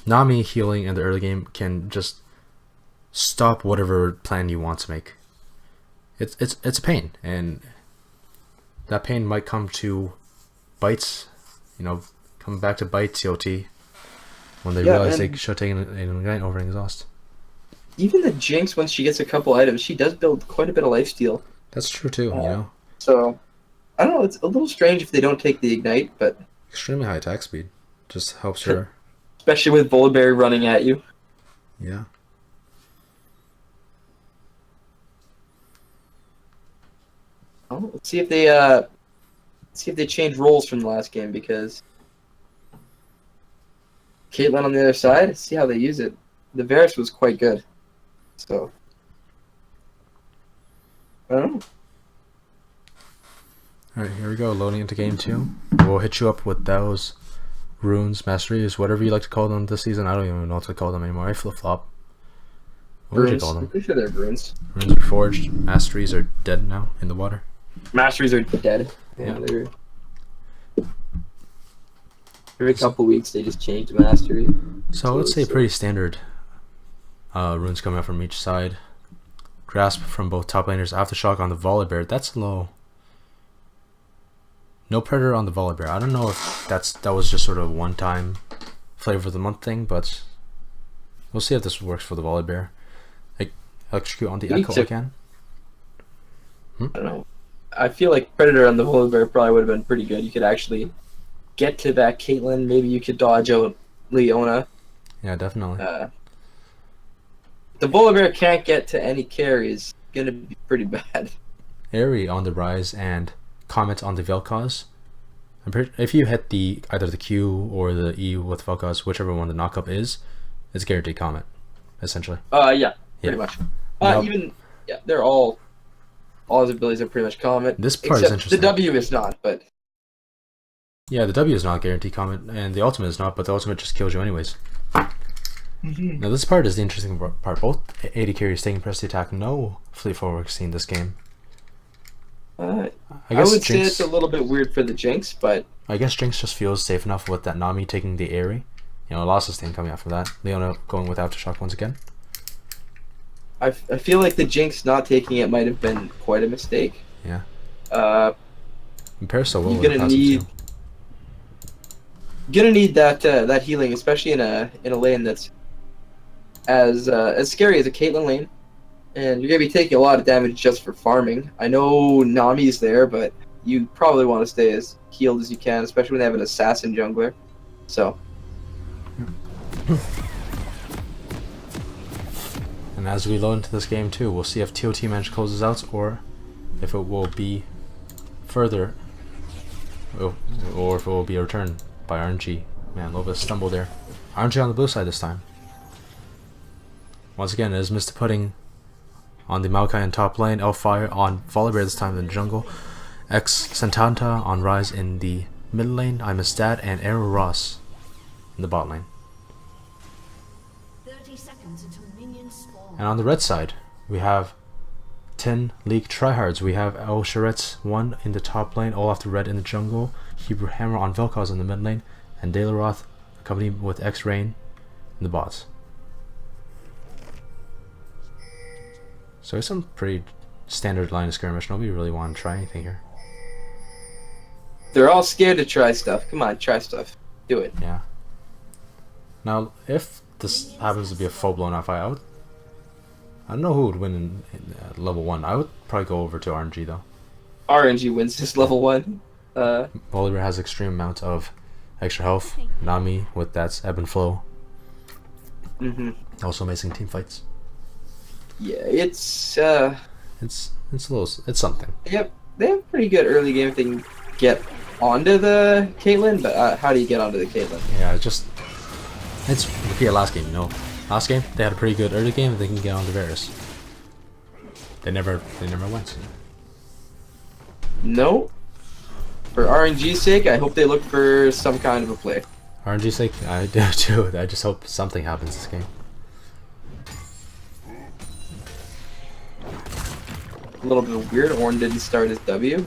Nami healing in the early game can just stop whatever plan you want to make. It's a pain, and that pain might come to bites. You know, come back to bite TLT when they realize they should take an ignite over an exhaust.
Even the Jinx, when she gets a couple items, she does build quite a bit of lifesteal.
That's true too. You know.
So I don't know. It's a little strange if they don't take the ignite, but
extremely high attack speed just helps her,
especially with Volibear running at you.
Yeah.
Oh, let's see if they change roles from the last game, because Caitlyn on the other side. Let's see how they use it. The Varus was quite good, so I don't know.
Alright, here we go, loading into game 2. We'll hit you up with those runes, masteries, whatever you like to call them this season. I don't even know what to call them anymore. I flip-flop. What would you call them?
I'm pretty sure they're runes.
Runes are forged. Masteries are dead now in the water.
Masteries are dead. Yeah, they're... Every couple weeks they just change the mastery.
So let's say pretty standard runes coming out from each side. Grasp from both top laners. Aftershock on the Volibear. That's low. No Predator on the Volibear. I don't know if that was just sort of a one-time flavor of the month thing, but we'll see if this works for the Volibear. Electrocute on the Echo again.
I don't know. I feel like Predator on the Volibear probably would have been pretty good. You could actually get to that Caitlyn. Maybe you could dodge out Leona.
Yeah, definitely.
The Volibear can't get to any carries. Gonna be pretty bad.
Airy on the rise and Comet on the Vel'Koz. If you hit either the Q or the E with Vel'Koz, whichever one the knockup is, it's guaranteed Comet, essentially.
Yeah, pretty much.
Now,
They're all his abilities are pretty much Comet.
This part is interesting.
The W is not, but
yeah, the W is not guaranteed Comet, and the ultimate is not, but the ultimate just kills you anyways. Now this part is the interesting part. Both AD carries taking press the attack. No fleet forward seen this game.
I would say it's a little bit weird for the Jinx, but
I guess Jinx just feels safe enough with that Nami taking the Airy. You know, lost sustain coming out from that. Leona going with Aftershock once again.
I feel like the Jinx not taking it might have been quite a mistake.
Yeah.
Compares
so well.
You're gonna need that healing, especially in a lane that's as scary as a Caitlyn lane, and you're gonna be taking a lot of damage just for farming. I know Nami's there, but you probably want to stay as healed as you can, especially when they have an assassin jungler. So.
And as we load into this game too, we'll see if TLT manage closes out or if it will be further, or if it will be a return by RNG. Man, a little bit of stumble there. RNG on the blue side this time. Once again, it is Mr. Pudding on the Maokai in top lane, Elfire on Volibear this time in the jungle, X Santanta on Rise in the mid lane, I'm his dad, and Arrow Ross in the bot lane.
30 seconds until minions spawn.
And on the red side, we have 10 League tryhards. We have El Charetz 1 in the top lane, Olaf the Red in the jungle, Hebrew Hammer on Vel'Koz in the mid lane, and Dalaroth accompanied with X-Rain in the bots. So it's some pretty standard line of skirmish. Nobody really want to try anything here.
They're all scared to try stuff. Come on, try stuff. Do it.
Yeah. Now, if this happens to be a full-blown fight, I don't know who would win in level 1. I would probably go over to RNG though.
RNG wins this level 1.
Volibear has extreme amount of extra health. Nami with that ebb and flow. Also amazing team fights.
Yeah, it's
something.
Yep, they have pretty good early game if they can get onto the Caitlyn, but how do you get onto the Caitlyn?
Yeah, it's repeat last game, you know. Last game they had a pretty good early game. They can get onto Varus. They never went.
No. For RNG's sake, I hope they look for some kind of a play.
RNG's sake, I do too. I just hope something happens this game.
A little bit weird. Ornn didn't start his W.
Yeah.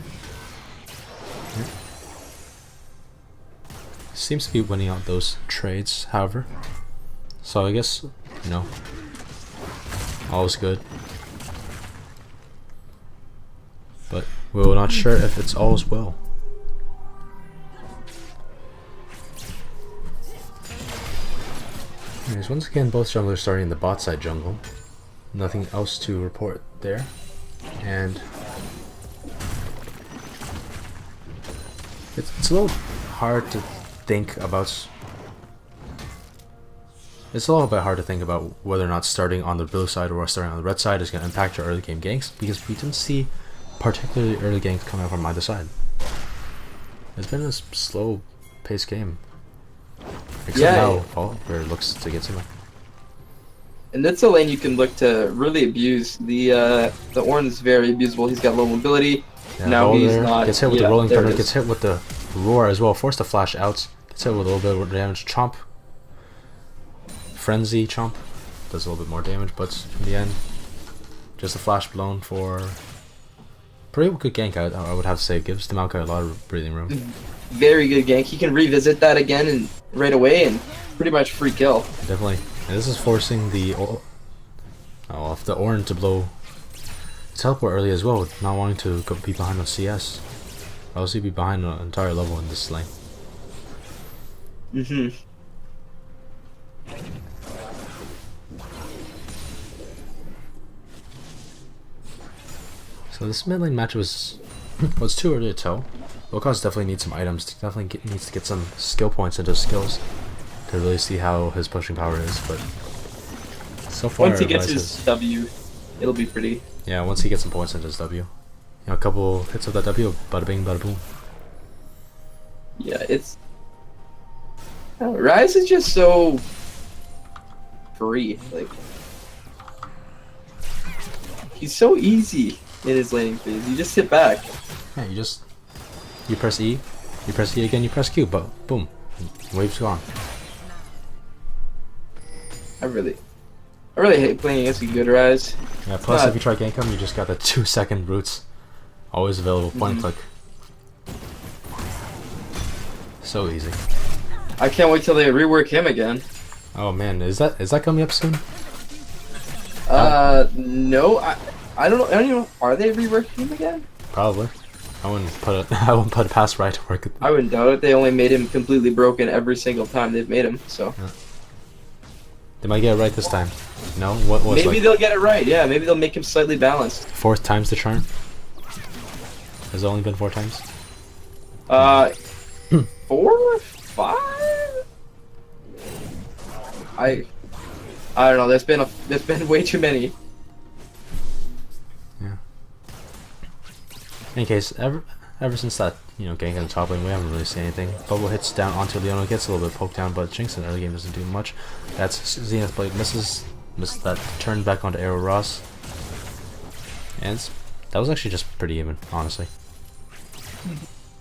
Seems to be winning out those trades, however. So I guess, you know, all's good. But we're not sure if it's all's well. Anyways, once again, both junglers starting in the bot side jungle. Nothing else to report there. And it's a little hard to think about. It's a little bit hard to think about whether or not starting on the blue side or starting on the red side is going to impact your early game ganks, because we didn't see particularly early ganks coming out from either side. It's been a slow paced game. Except now, Volibear looks to get something.
And that's a lane you can look to really abuse. The Ornn is very abusable. He's got low mobility.
Yeah,
now he's not.
Gets hit with the rolling thunder. Gets hit with the roar as well. Forced to flash out. Gets hit with a little bit of damage. Chomp. Frenzy Chomp does a little bit more damage, but in the end, just a flash blown for pretty good gank. I would have to say it gives the Maokai a lot of breathing room.
Very good gank. He can revisit that again and right away and pretty much free kill.
Definitely. And this is forcing the Ornn to blow teleport early as well, not wanting to be behind on CS. Else he'd be behind an entire level in this lane. So this mid lane match was Well, it's too early to tell. Locos definitely needs some items. Definitely needs to get some skill points into his skills to really see how his pushing power is. But so far,
Once he gets
Rise
his
has-
W, it'll be pretty.
yeah, once he gets some points into his W, you know, a couple hits of that W, bada bing, bada boom.
Yeah, it's Rise is just so free. Like he's so easy in his laning phase. You just sit back.
Yeah, you press E, you press E again, you press Q, but boom, wave's gone.
I really hate playing against a good Rise.
Yeah, plus
not-
if you try gank him, you just got the 2-second roots, always available, point and click. So easy.
I can't wait till they rework him again.
Oh man, is that coming up soon?
No, I don't know. I don't even know. Are they reworking him again?
Probably. I wouldn't put it past Riot to work.
I wouldn't doubt it. They only made him completely broken every single time they've made him. So
They might get it right this time. No, what was
maybe
like
they'll get it right. Yeah, maybe they'll make him slightly balanced.
4th time's the charm? Has it only been 4 times?
4, 5. I don't know. There's been way too many.
Yeah. In any case, ever since that, you know, gank in the top lane, we haven't really seen anything. Bubble hits down onto Leona, gets a little bit poked down, but Jinx in the early game doesn't do much. That's Zenith Blade misses that turn back onto Arrow Ross. And that was actually just pretty even, honestly.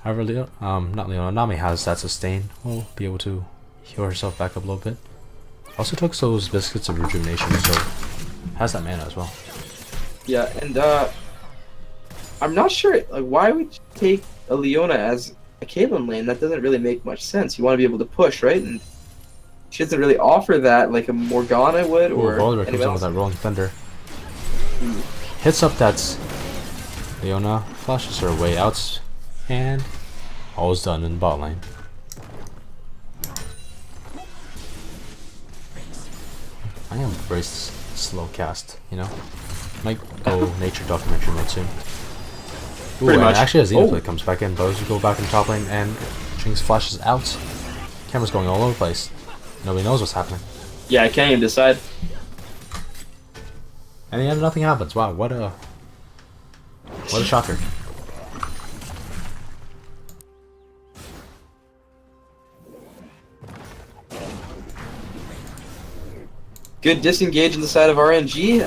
However, Nami has that sustain. Will be able to heal herself back up a little bit. Also took those biscuits of rejuvenation, so has that mana as well.
Yeah, and I'm not sure. Like, why would you take a Leona as a Caitlyn lane? That doesn't really make much sense. You want to be able to push, right? And she doesn't really offer that like a Morgana would, or
Volibear comes
anyone
in
else.
with that Rolling Thunder. Hits up that Leona, flashes her way out, and all is done in bot lane. I am embrace slow cast, you know? Might go nature documentary mode soon. Ooh,
Pretty
and
much.
actually as Zenith
Oh.
Blade comes back in, Bose go back in top lane, and Jinx flashes out. Camera's going all over the place. Nobody knows what's happening.
Yeah, I can't even decide.
And then nothing happens. Wow, what a shocker.
Good disengage on the side of RNG.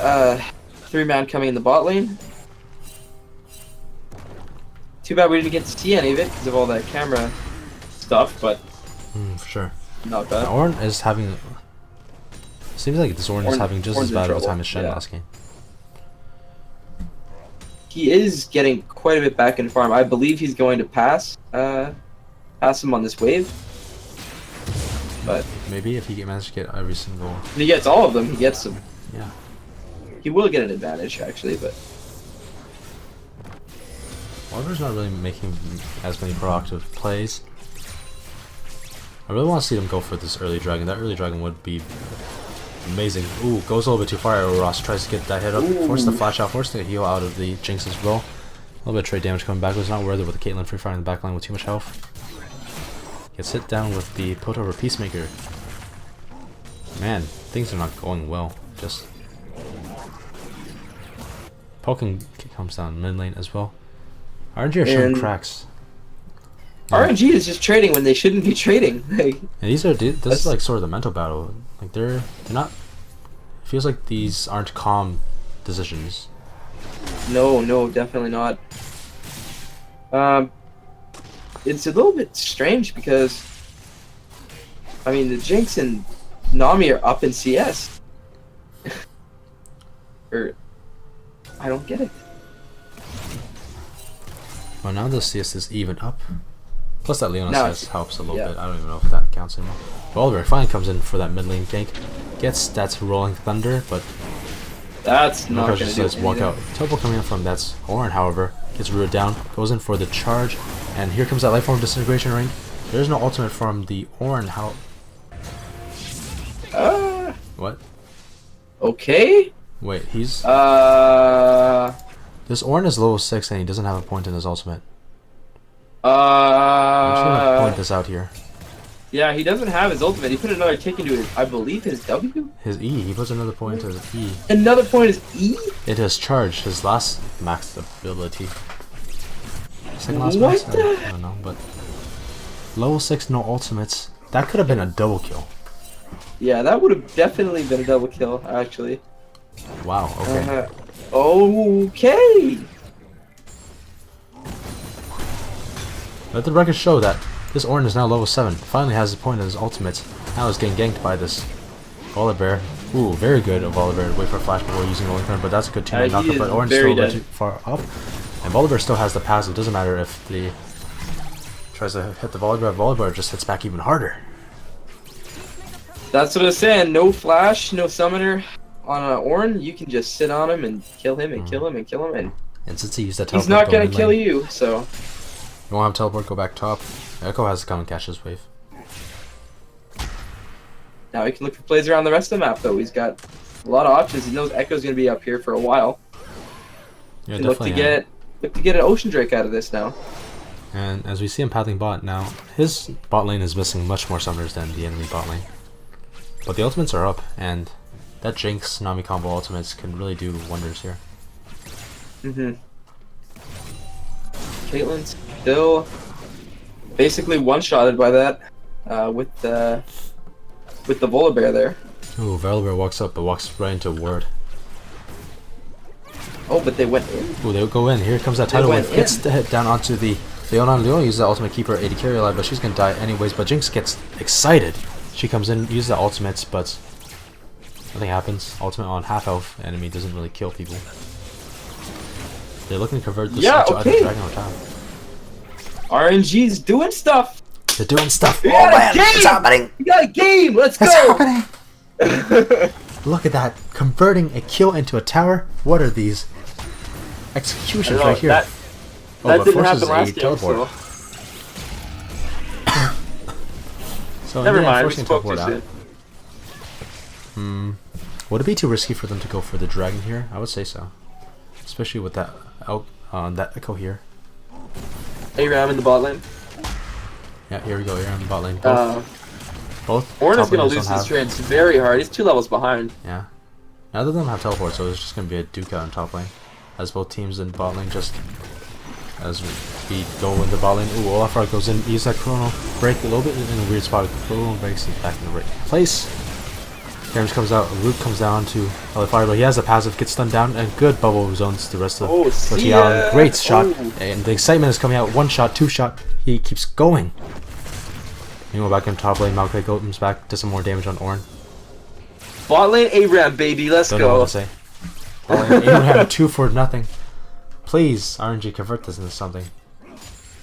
3-man coming in the bot lane. Too bad we didn't get to see any of it because of all that camera stuff, but
For sure.
not bad.
Ornn is having. Seems like this Ornn is
Ornn-
having just
Ornn's
as
in
bad of a
trouble,
time as Shen
yeah.
last game.
He is getting quite a bit back in farm. I believe he's going to pass him on this wave. But
Maybe if he manages to get every single.
when he gets all of them, he gets them.
Yeah.
He will get an advantage, actually, but
Oliver's not really making as many proactive plays. I really want to see them go for this early dragon. That early dragon would be amazing. Ooh, goes a little bit too far. Ross tries to get that hit up. Force the flash out. Force the heal out of the Jinx as well. A little bit of trade damage coming back. Was not worth it with the Caitlyn free fire in the backline with too much health. Gets hit down with the put over Peacemaker. Man, things are not going well. Just poking comes down mid lane as well. RNG are showing
And-
cracks. Yeah.
RNG is just trading when they shouldn't be trading. Like,
And these are this is like sort of the mental battle. Like they're not. It feels like these aren't calm decisions.
no, definitely not. It's a little bit strange because, I mean, the Jinx and Nami are up in CS. Or, I don't get it.
Well, now the CS is even up. Plus that Leona
Now
CS
it's-
helps a little
yeah.
bit. I don't even know if that counts anymore. Oliver finally comes in for that mid lane gank. Gets that Rolling Thunder, but
That's not
Rampage
going
just
to do
says walk out.
anything.
Topo coming in from that's Ornn, however, gets rooted down, goes in for the charge, and here comes that life form disintegration ring. There's no ultimate from the Ornn. How? What?
Okay.
Wait, he's. This Ornn is level 6 and he doesn't have a point in his ultimate. I'm just gonna point this out here.
Yeah, he doesn't have his ultimate. He put another tick into his, I believe, his W?
His E, he puts another point to his E.
Another point is E?
It has charged his last max ability. Second last
What
max?
the-
I don't know, but level 6, no ultimates. That could have been a double kill.
Yeah, that would have definitely been a double kill, actually.
Wow, okay.
Okay!
Let the record show that this Ornn is now level 7. Finally has a point in his ultimate. Now he's getting ganked by this Volibear. Ooh, very good of Volibear to wait for a flash before using Rolling Thunder, but that's a good teammate
he
knockup, but
is
Ornn's
very
still way
dead.
too far up. And Volibear still has the passive. Doesn't matter if the tries to hit the Volibear just hits back even harder.
That's what I was saying. No flash, no summoner on an Ornn. You can just sit on him and kill him and kill him and kill him, and
And since he used that teleport,
he's not
go
gonna
mid
kill
lane.
you, so...
You won't have teleport, go back top. Echo has to come and catch this wave.
Now he can look for plays around the rest of the map, though. He's got a lot of options. He knows Echo's gonna be up here for a while.
Yeah,
And look to get an Ocean Drake out of this now.
And as we see him pathing bot now, his bot lane is missing much more summoners than the enemy bot lane. But the ultimates are up, and that Jinx Nami combo ultimates can really do wonders here.
Caitlyn's still basically one-shotted by that with the Volibear there.
Ooh, Volibear walks up, but walks right into a ward.
Oh, but they went in.
Ooh, they go in. Here comes that
They
tidal
went
wave. Hits the hit down onto the Leona. Leona uses the ultimate, keep her 80 carry alive, but she's gonna die anyways. But Jinx gets excited. She comes in, uses the ultimates, but nothing happens. Ultimate on half health. Enemy doesn't really kill people. They're looking to convert this into either dragon or tower.
RNG's doing stuff.
They're doing stuff.
We
Oh
got a
man,
game!
it's happening!
We got a game. Let's
It's
go.
happening! Look at that, converting a kill into a tower. What are these executions right here?
That
but
didn't
forces
happen
a
last game.
teleport. So
Never
yeah,
mind. We
forcing a
spoke too
teleport out.
soon.
Would it be too risky for them to go for the dragon here? I would say so, especially with that that echo here.
ARAM in the bot lane.
Yeah, here we go. Here on the bot lane. Both.
Ornn is
top
gonna
laners
lose
don't
these
have-
trades very hard. He's 2 levels behind.
Yeah. Neither of them have teleport, so it's just gonna be a duke out on top lane, as both teams in bot lane just as we go into bot lane. Ooh, Olafar goes in, use that chrono break a little bit in a weird spot. Chrono breaks it back in the right place. Damage comes out, Root comes down to Olafar, but he has a passive, gets stunned down, and good bubble zones the rest of
see
Allen.
ya!
Great shot,
Oh.
and the excitement is coming out. 1 shot, 2 shot, he keeps going. You go back in top lane, Maokai comes back, does some more damage on Ornn.
Bot lane ARAM, baby. Let's
Don't know
go.
what to say. Abraham 2 for nothing. Please, RNG, convert this into something.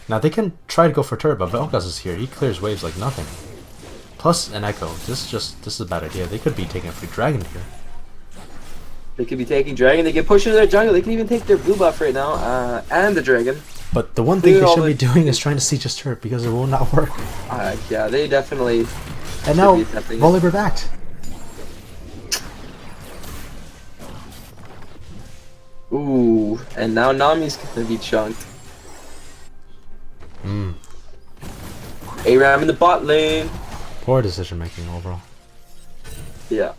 Now they can try to go for turret, but Vel'Koz is here. He clears waves like nothing. Plus an echo. This is a bad idea. They could be taking a free dragon here.
They could be taking dragon. They can push into their jungle. They can even take their blue buff right now, and the dragon.
But the one thing
Clear
they
all
should
the-
be doing is trying to siege this turret because it will not work.
Yeah, they definitely.
And now
be attempting it.
Volibear backed.
Ooh, and now Nami's gonna be chunked. ARAM in the bot lane.
Poor decision making overall.
Yeah.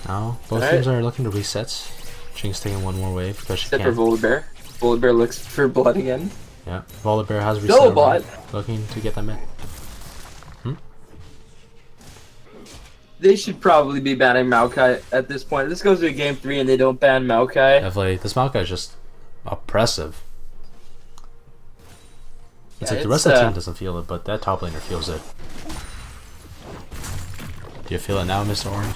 Now both
Alright.
teams are looking to reset. Jinx taking one more wave because she
Except for
can.
Volibear. Volibear looks for blood again.
Yeah, Volibear has reset.
Go,
already,
bot!
looking to get them in.
They should probably be banning Maokai at this point. If this goes to a game 3 and they don't ban Maokai.
Definitely, this Maokai is just oppressive. It's
Yeah,
like the rest of
it's,
the team doesn't feel it, but that top laner feels it. Do you feel it now, Mr. Orange?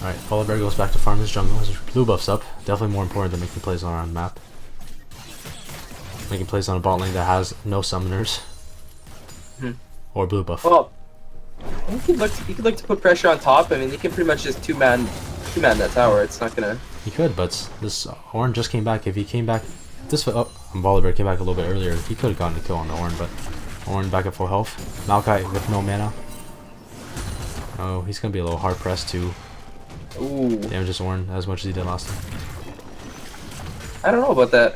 Alright, Volibear goes back to farm his jungle. His blue buff's up. Definitely more important than making plays around the map. Making plays on a bot lane that has no summoners. Or blue buff.
Well, he could look to put pressure on top. I mean, he can pretty much just two-man that tower. It's not gonna...
He could, but this Ornn just came back. If he came back... This Volibear came back a little bit earlier, he could have gotten the kill on the Ornn, but Ornn back at full health. Maokai with no mana. Oh, he's gonna be a little hard pressed to damage his Ornn as much as he did last time.
I don't know about that.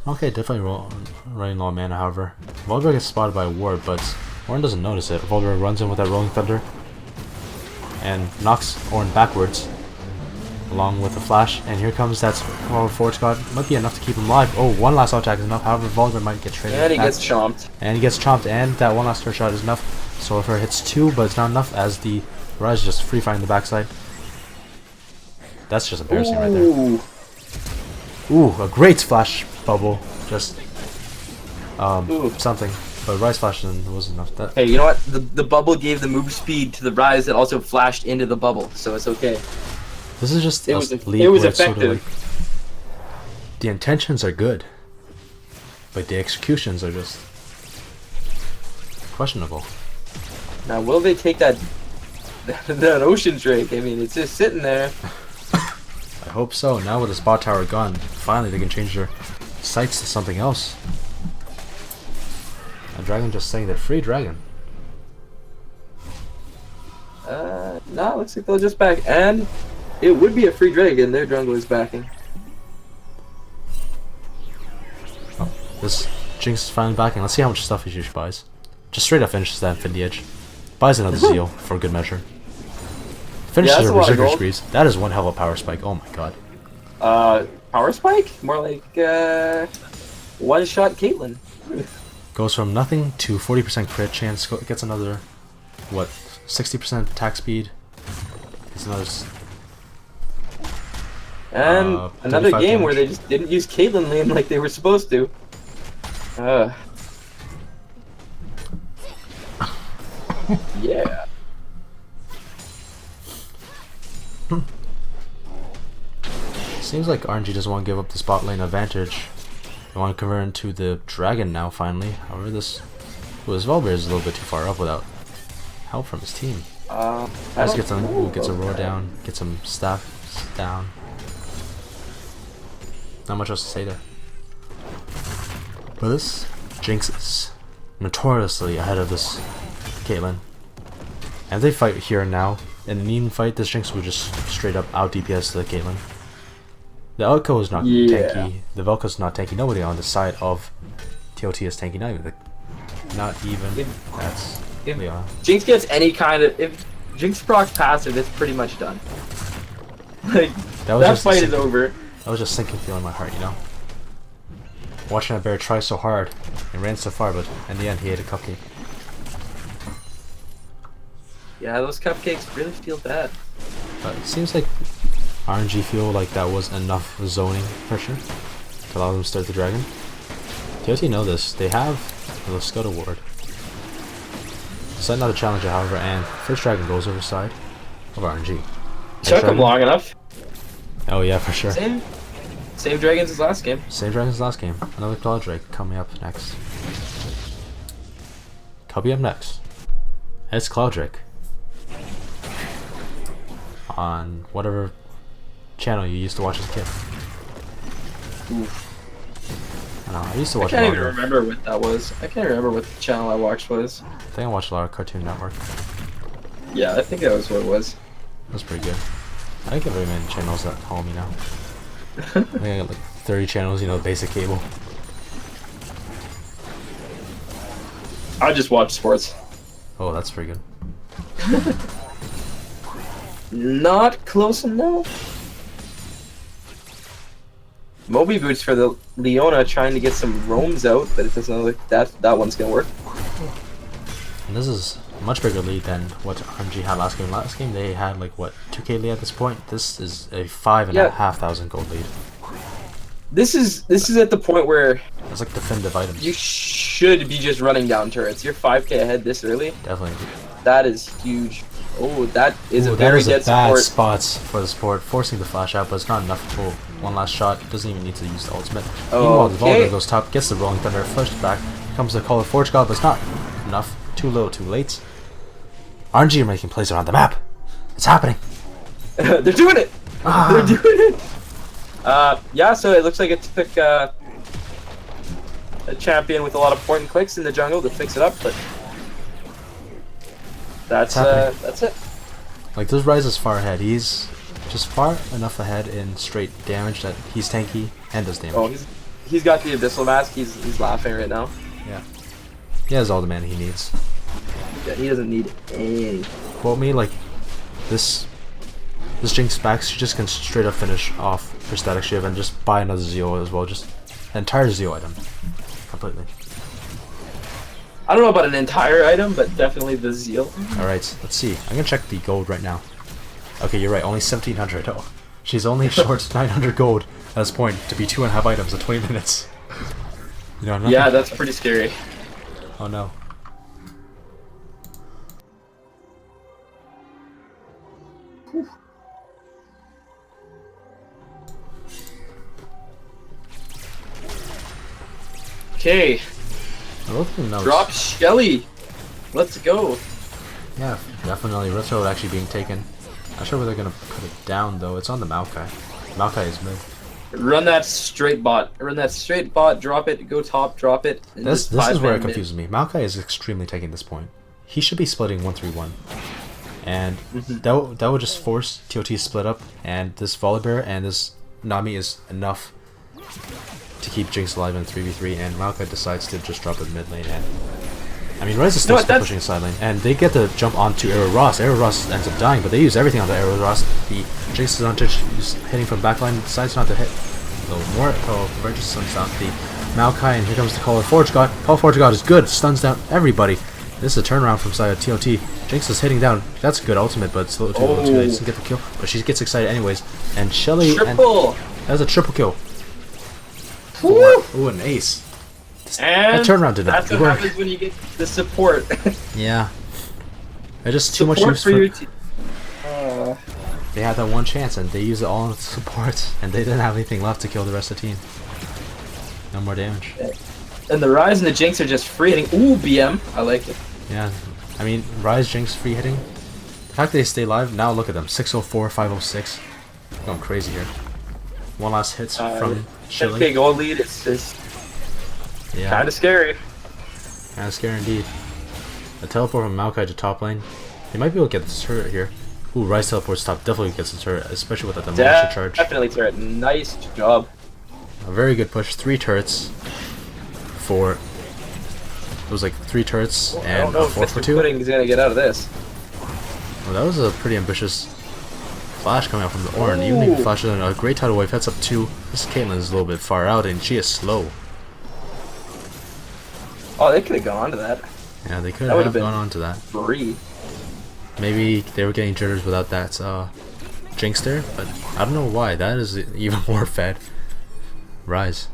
Okay, definitely running low on mana, however. Volibear gets spotted by a ward, but Ornn doesn't notice it. Volibear runs in with that Rolling Thunder and knocks Ornn backwards along with the flash, and here comes that forward squad. Might be enough to keep him alive. Oh, one last auto attack is enough, however Volibear might get traded.
And he gets chomped.
And he gets chomped, and that one last turret shot is enough. Solarflare hits 2, but it's not enough as the Rise just free firing the backside. That's just embarrassing right there. Ooh, a great flash bubble. Just something. But Rise flash wasn't enough.
Hey, you know what? The bubble gave the move speed to the Rise that also flashed into the bubble, so it's okay.
This is just
it was
effective.
effective.
Sort of like, the intentions are good, but the executions are just questionable.
Now, will they take that Ocean Drake? I mean, it's just sitting there.
I hope so. Now with the spot tower gone, finally they can change their sights to something else. A dragon just saying that free dragon.
No, looks like they'll just back. And it would be a free dragon their jungle is backing.
Oh, this Jinx is finally backing. Let's see how much stuff he usually buys. Just straight up finishes that Infinity Edge. Buys another Zeal for good measure. Finishes a Berserker Squeeze. That is one hell of a power spike. Oh my god.
Power spike? More like, one-shot Caitlyn.
Goes from nothing to 40% crit chance. Gets another, what, 60% attack speed. Gets another...
And another game
damage.
where they just didn't use Caitlyn lane like they were supposed to. Yeah.
Seems like RNG doesn't want to give up the spot lane advantage. They want to convert into the dragon now, finally. However, this Volibear is a little bit too far up without help from his team. Just gets a roar down, gets some staffs down. Not much else to say there. But this Jinx is notoriously ahead of this Caitlyn. And if they fight here and now, in an even fight, this Jinx would just straight up out DPS the Caitlyn. The Velko is not tanky. The Velko is not tanky. Nobody on the side of TLT is tanky. Not even. That's Leon.
Jinx gets any kind of... If Jinx procs passive, it's pretty much done. Like, that fight is over.
That was just sinking feeling in my heart, you know? Watching that bear try so hard and ran so far, but in the end he ate a cupcake.
Yeah, those cupcakes really feel bad.
But it seems like RNG feel like that was enough zoning pressure to allow them to start the dragon. TLT know this. They have the Scud Award. Setting out a challenger, however, and first dragon goes over side of RNG.
Took him long enough.
Oh yeah, for sure.
Same dragons as last game.
Same dragons as last game. Another Cloud Drake coming up next. Coming up next. It's Cloud Drake. On whatever channel you used to watch as a kid.
Oof.
I know, I used to watch
I can't even remember what that was. I can't remember what the channel I watched was.
I think I watched a lot of Cartoon Network.
Yeah, I think that was what it was.
That was pretty good. I don't get very many channels that call me now. I think I got like 30 channels, you know, basic cable.
I just watch sports.
Oh, that's pretty good.
Not close enough. Moby boots for the Leona trying to get some roams out, but it doesn't look like that one's gonna work.
And this is a much bigger lead than what RNG had last game. Last game they had like what 2k lead at this point. This is a 5,500 gold lead.
This is at the point where
it's like definitive items.
you should be just running down turrets. You're 5k ahead this early.
Definitely.
That is huge. Oh, that is
Ooh,
a
that
very
is a
dead
bad
support.
spots for the support, forcing the flash out, but it's not enough to pull one last shot. Doesn't even need to use the ultimate. Meanwhile, the
Okay.
Volga goes top, gets the Rolling Thunder, flushes back, comes the Call of Forge God, but it's not enough. Too little, too late. RNG are making plays around the map. It's happening.
They're doing it.
Ah.
They're doing it. Yeah. So it looks like it took a champion with a lot of point and clicks in the jungle to fix it up, but that's it.
Like, this Ryze is far ahead. He's just far enough ahead in straight damage that he's tanky and does damage.
Oh, he's got the abyssal mask. He's laughing right now.
Yeah. He has all the mana he needs.
Yeah, he doesn't need any.
Quote me, like, this Jinx back, she just can straight up finish off her static shiv and just buy another Zeo as well. Just an entire Zeo item. Completely.
I don't know about an entire item, but definitely the zeal.
Alright, let's see. I'm gonna check the gold right now. Okay, you're right, only 1700. Oh, she's only short 900 gold at this point to be 2.5 items in 20 minutes. You know, nothing.
Yeah, that's pretty scary.
Oh no.
Okay,
I don't think that was-
drop Shelly. Let's go.
Yeah, definitely. Retro actually being taken. Not sure where they're gonna put it down though. It's on the Maokai. Maokai is mid.
Run that straight bot. Run that straight bot. Drop it. Go top. Drop it. and
This
just
is where it
5-man mid.
confuses me. Maokai is extremely taking this point. He should be splitting 1-3-1. And that would just force TOT to split up, and this Volibear and this Nami is enough to keep Jinx alive in 3v3, and Maokai decides to just drop it mid lane. And I mean, Ryze is still pushing side lane, and they get to jump onto Arrow Ross. Arrow Ross ends up dying, but they use everything on the Arrow Ross. The Jinx is on touch, hitting from backline, decides not to hit. A little more. Oh, Regis stuns down the Maokai, and here comes the Call of Forge God. Call of Forge God is good, stuns down everybody. This is a turnaround from side of TLT. Jinx is hitting down. That's a good ultimate, but it's a little too low. Too late. Doesn't get the kill, but she gets excited anyways. And Shelly,
Triple.
that's a triple kill.
Woo!
Ooh, an ace.
And
That turnaround did not
that's what
work.
happens when you get the support.
Yeah. I just too much
Support
use
for
for
your team.
They had that one chance and they used it all on support, and they didn't have anything left to kill the rest of the team. No more damage.
And the Ryze and the Jinx are just free hitting. Ooh, BM. I like it.
Yeah. I mean, Ryze, Jinx, free hitting. The fact they stay alive, now look at them. 604, 506. Going crazy here. One last hit from
10k
Shelly.
gold lead. It's
Yeah.
kind of scary.
Kind of scary indeed. A teleport from Maokai to top lane. They might be able to get this turret here. Ooh, Ryze teleports top. Definitely gets the turret, especially with the demolition charge.
Definitely turret. Nice job.
A very good push. 3 turrets for... It was like 3 turrets
I
and
don't know
a
if
4 for
Mr.
2.
Pudding is gonna get out of this.
Well, that was a pretty ambitious flash coming out from the Ornn. Even if he flashes in a great tidal wave, heads up 2. This Caitlyn is a little bit far out and she is slow.
Oh, they could have gone on to that.
Yeah, they could
That
have
would've
gone
been-
on to that.
Free.
Maybe they were getting jitters without that Jinx there, but I don't know why. That is even more fed. Ryze.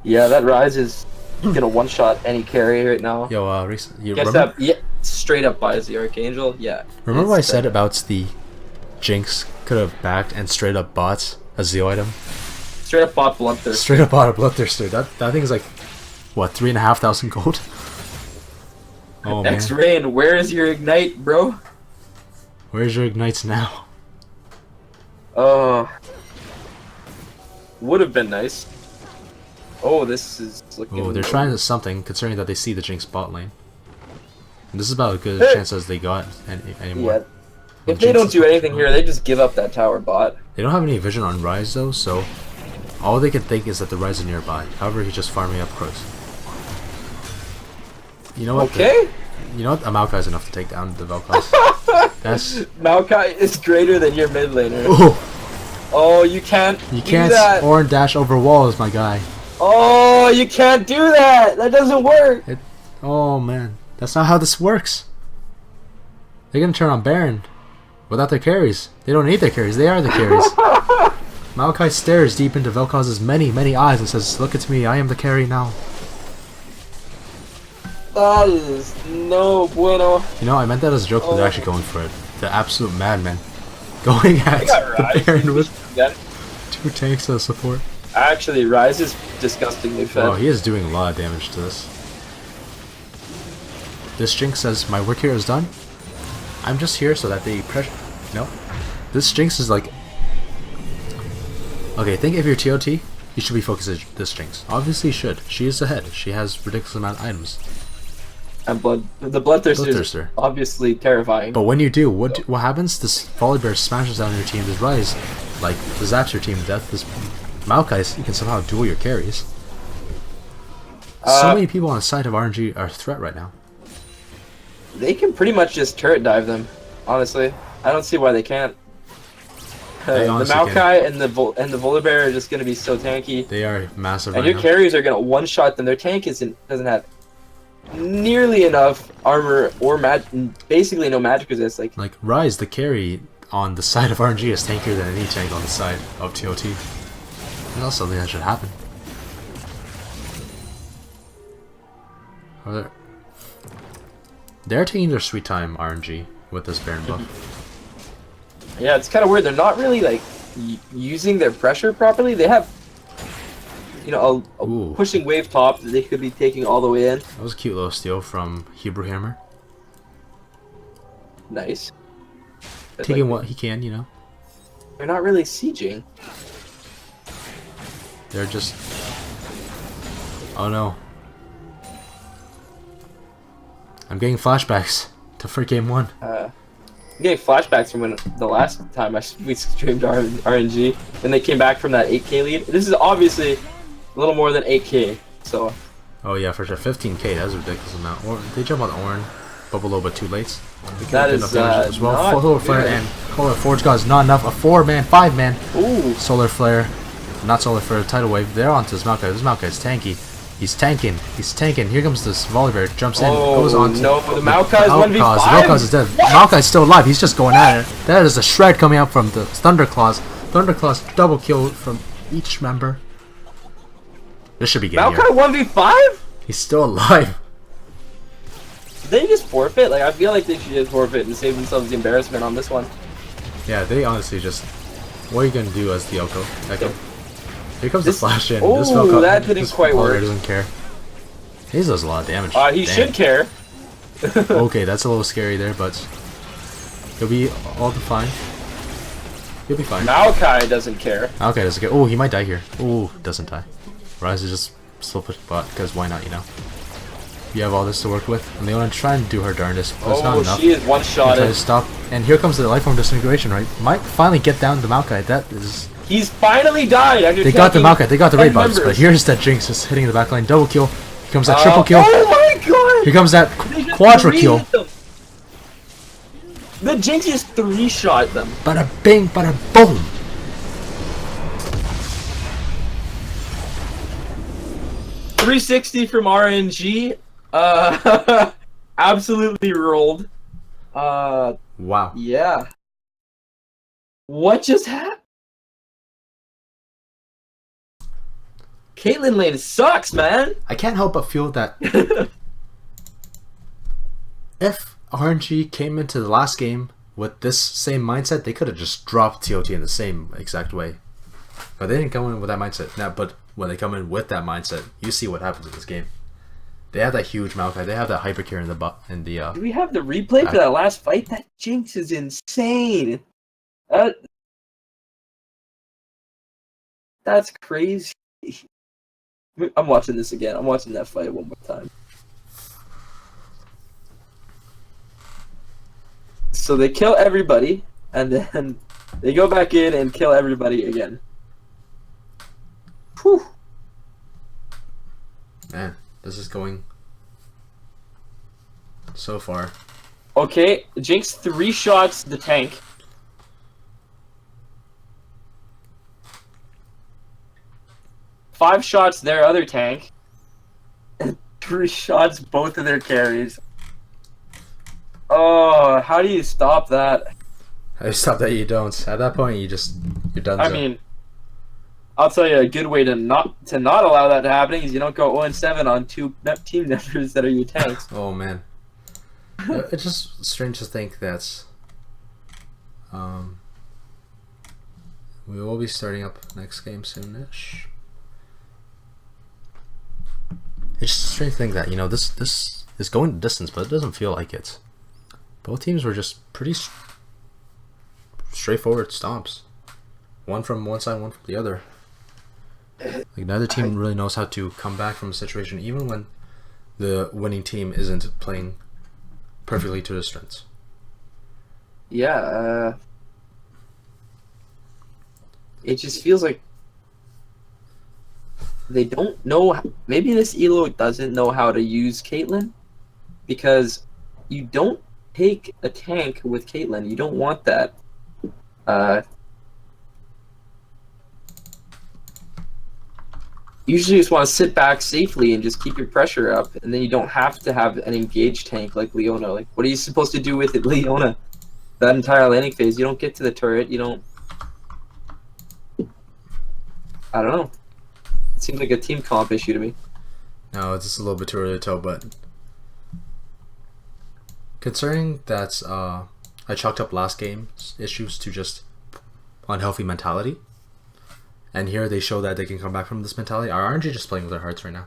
Yeah, that Ryze is gonna one-shot any carry right now.
Yo, Reese, you
Gets
remember,
up, yeah, straight up buys the Archangel. Yeah.
remember what I
It's,
said about the Jinx could have backed and straight up bought a Zeo item?
straight up bot Bloodthirst.
Straight up bought a Bloodthirster. That thing is like, what, 3,500 gold? Oh man.
X-Rain, where is your Ignite, bro?
Where's your Ignites now?
Oh. Would have been nice. Oh, this is looking...
Oh, they're trying something, considering that they see the Jinx bot lane. And this is about as good
Hey.
a chance as they got anymore.
Yeah. If they don't do anything here, they just give up that tower bot.
They don't have any vision on Ryze though, so all they can think is that the Ryze is nearby. However, he's just farming up close. You know what?
Okay.
You know what? A Maokai is enough to take down the Vel'Koz. That's...
Maokai is greater than your mid laner.
Oh!
Oh, you can't
You
do
can't
that.
Ornn dash over walls, my guy.
Oh, you can't do that. That doesn't work.
Oh man, that's not how this works. They're gonna turn on Baron without their carries. They don't need their carries. They are the carries. Maokai stares deep into Vel'Koz's many, many eyes and says, "Look at me. I am the carry now."
That is no bueno.
You know, I meant that as a joke, but they're actually going for it. The absolute madmen. Going at
They got
the
Rise.
Baron with
Again.
2 tanks as support.
Actually, Rise is disgustingly fed.
Oh, he is doing a lot of damage to this. This Jinx says, my work here is done. I'm just here so that they pressure... No. This Jinx is like... Okay, think if you're TLT, you should be focused on this Jinx. Obviously you should. She is ahead. She has ridiculous amount of items.
And the Bloodthirster is
Bloodthirster.
obviously terrifying.
But when you do, what happens? This Volibear smashes down your team. This Rise, like, zaps your team to death. This Maokai, you can somehow duel your carries. So many people on the side of RNG are a threat right now.
They can pretty much just turret dive them, honestly. I don't see why they can't.
They
The
honestly
Maokai and the Volibear are just going to be so tanky.
They are massive
And
right
your
now.
carriers are going to one-shot them. Their tank doesn't have nearly enough armor or basically no magic resist.
Like, Rise, the carry on the side of RNG is tankier than any tank on the side of TOT. And that's something that should happen. They're taking their sweet time, RNG, with this Baron buff.
Yeah, it's kind of weird. They're not really like using their pressure properly. They have, you know, a
Ooh.
pushing wave top that they could be taking all the way in.
That was a cute little steal from Hebrew Hammer.
Nice. But,
Taking
like,
what he can, you know.
they're not really sieging.
They're just... Oh no. I'm getting flashbacks to for game 1.
I'm getting flashbacks from when the last time we streamed RNG when they came back from that 8K lead. This is obviously a little more than 8K, so
Oh yeah, for sure. 15k, that's a ridiculous amount. Or they jump on Ornn, but a little bit too late.
that is
as well.
not
Solar Flare
good.
and Solar Forge God is not enough. A 4-man, 5-man.
Ooh,
Solar Flare, not Solar Flare, Tidal Wave. They're onto this Maokai. This Maokai is tanky. He's tanking. He's tanking. Here comes this Volibear. Jumps in. Goes on to
no, the Maokai is 1v5.
The Maokai is dead. Maokai's still alive. He's just going at it. That is a shred coming out from the Thunderclaws. Thunderclaws double kill from each member. This should be getting here.
Maokai 1v5?
He's still alive.
Did they just forfeit? Like, I feel like they should just forfeit and save themselves the embarrassment on this one.
Yeah, they honestly just... What are you gonna do as the Echo? Here comes the flash in.
Oh,
This Velcro,
that didn't
this
quite
Volibear
work.
doesn't care. He does a lot of damage.
He
Damn.
should care.
Okay, that's a little scary there, but he'll be all fine. He'll be fine.
Maokai doesn't care.
Okay, doesn't care. Oh, he might die here. Oh, doesn't die. Rise is just still push bot because why not? You know. You have all this to work with, and they want to try and do her darndest, but it's not
Oh,
enough.
she is
They try to
one-shotted.
stop, and here comes the Lifeform Disintegration. Right, might finally get down the Maokai. That is.
He's finally died after
They got the
tanking
Maokai. They got the
10
raid buffs, but
members.
here's that Jinx just hitting the backline. Double kill. Here comes that triple kill.
Oh my god!
Here comes that
They just
quadra kill.
three-hit them. The Jinx just 3-shot them.
Bada bing, bada boom.
.360 from RNG. Absolutely rolled.
Wow.
Yeah. What just happened? Caitlyn lane sucks, man.
I can't help but feel that if RNG came into the last game with this same mindset, they could have just dropped TOT in the same exact way. But they didn't come in with that mindset. Now, but when they come in with that mindset, you see what happens in this game. They have that huge Maokai. They have that hyper cure in the
Do we have the replay for that last fight? That Jinx is insane. That's crazy. I'm watching this again. I'm watching that fight one more time. So they kill everybody, and then they go back in and kill everybody again. Whew.
Man, this is going so far.
Okay, Jinx 3-shots the tank. Five shots their other tank. And 3 shots both of their carries. Oh, how do you stop that?
I stop that you don't. At that point, you're done.
I mean, I'll tell you a good way to not allow that to happen is you don't go 0-7 on two team members that are your tanks.
Oh man, it's just strange to think that we will be starting up next game soonish. It's just a strange thing that this is going the distance, but it doesn't feel like it. Both teams were just pretty straightforward stomps. One from one side, one from the other. Like neither team really knows how to come back from a situation, even when the winning team isn't playing perfectly to their strengths.
Yeah, it just feels like they don't know. Maybe this Elo doesn't know how to use Caitlyn, because you don't take a tank with Caitlyn. You don't want that. Usually you just want to sit back safely and just keep your pressure up, and then you don't have to have an engaged tank like Leona. Like, what are you supposed to do with it, Leona? That entire landing phase, you don't get to the turret, you don't... I don't know. It seems like a team comp issue to me.
No, it's just a little bit too early to tell, but concerning that I chalked up last game's issues to just unhealthy mentality, and here they show that they can come back from this mentality. Are RNG just playing with their hearts right now?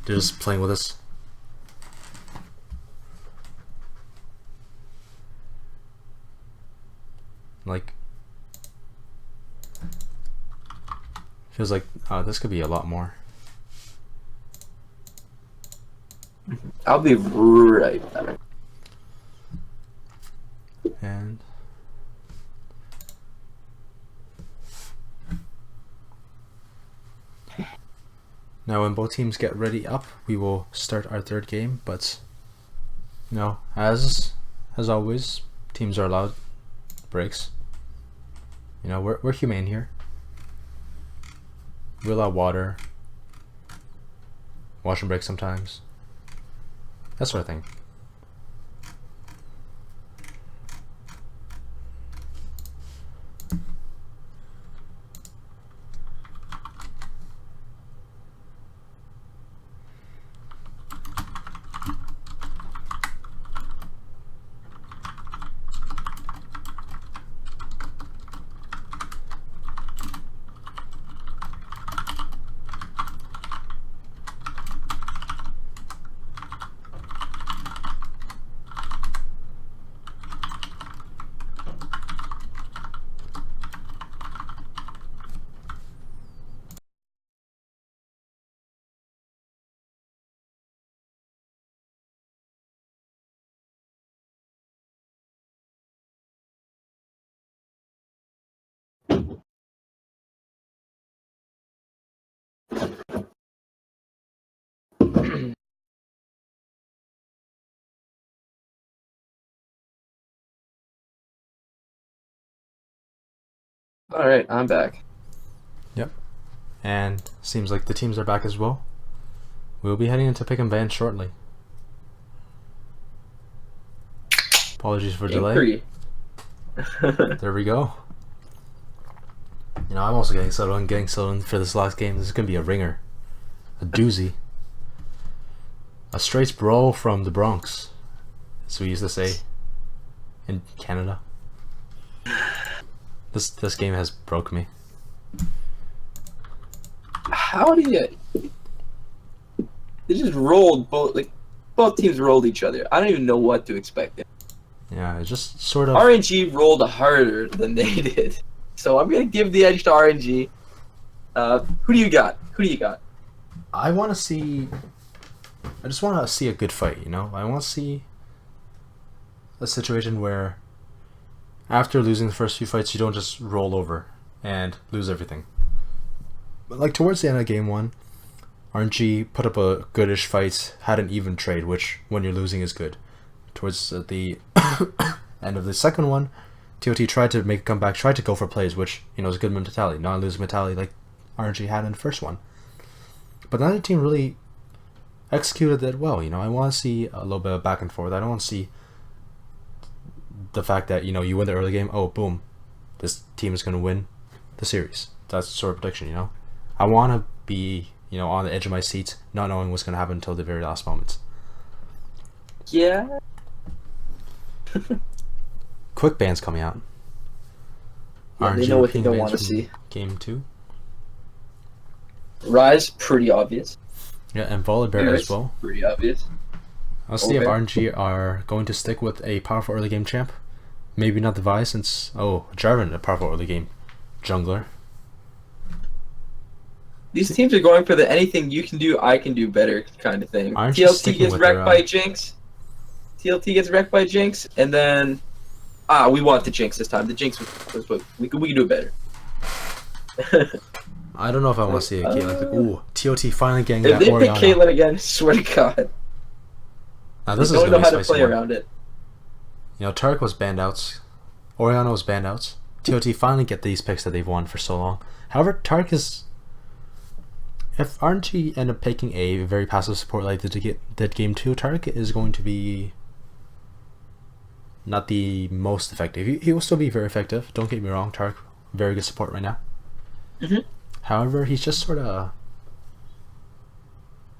They're just playing with us. Like, feels like this could be a lot more.
I'll be right back.
And now when both teams get ready up, we will start our third game, but as always, teams are allowed breaks. We're humane here. We allow water, washroom breaks sometimes, that sort of thing.
Alright, I'm back.
Yep. And seems like the teams are back as well. We'll be heading into pick and ban shortly. Apologies for delay. There we go. I'm also getting settled in for this last game. This is gonna be a ringer. A doozy. A straight brawl from the Bronx, as we used to say in Canada. This game has broke me.
How do you... They just rolled both teams rolled each other. I don't even know what to expect.
Yeah, it just sort of...
RNG rolled harder than they did. So I'm going to give the edge to RNG. Who do you got?
I just want to see a good fight, I want to see a situation where after losing the first few fights, you don't just roll over and lose everything. But like towards the end of game 1, RNG put up a goodish fight, had an even trade, which when you're losing is good. Towards the end of the second one, TLT tried to make a comeback, tried to go for plays, which is a good mentality, not a losing mentality like RNG had in the first one. But neither team really executed that well. I want to see a little bit of back and forth. I don't want to see the fact that you win the early game, oh boom, this team is going to win the series. That's the sort of prediction, you know. I want to be, you know, on the edge of my seat, not knowing what's going to happen until the very last moments.
Yeah.
Quick bans coming out.
Yeah, they know what they don't want to see.
Game 2.
Rise, pretty obvious.
Yeah, and Volibear as well.
Pretty obvious.
I'll see if RNG are going to stick with a powerful early game champ. Maybe not the Vi, since Jarvan, a powerful early game jungler.
These teams are going for the anything you can do, I can do better kind of thing.
RNG
TLT gets wrecked by Jinx. TLT gets wrecked by Jinx, and then we want the Jinx this time. The Jinx was what we can do it better.
I don't know if I want to see a Caitlyn. Ooh, TLT finally getting
if
that
they
Orianna.
pick Caitlyn again, swear to God.
Now this
They
is
don't know
gonna be
how to
spicy
play
one.
around it.
You know, Tarek was banned out. Orianna was banned out. TLT finally get these picks that they've won for so long. However, Tarek is... If RNG end up picking a very passive support like they did game 2, Tarek is going to be not the most effective. He will still be very effective. Don't get me wrong, Tarek, very good support right now. However, he's just sort of...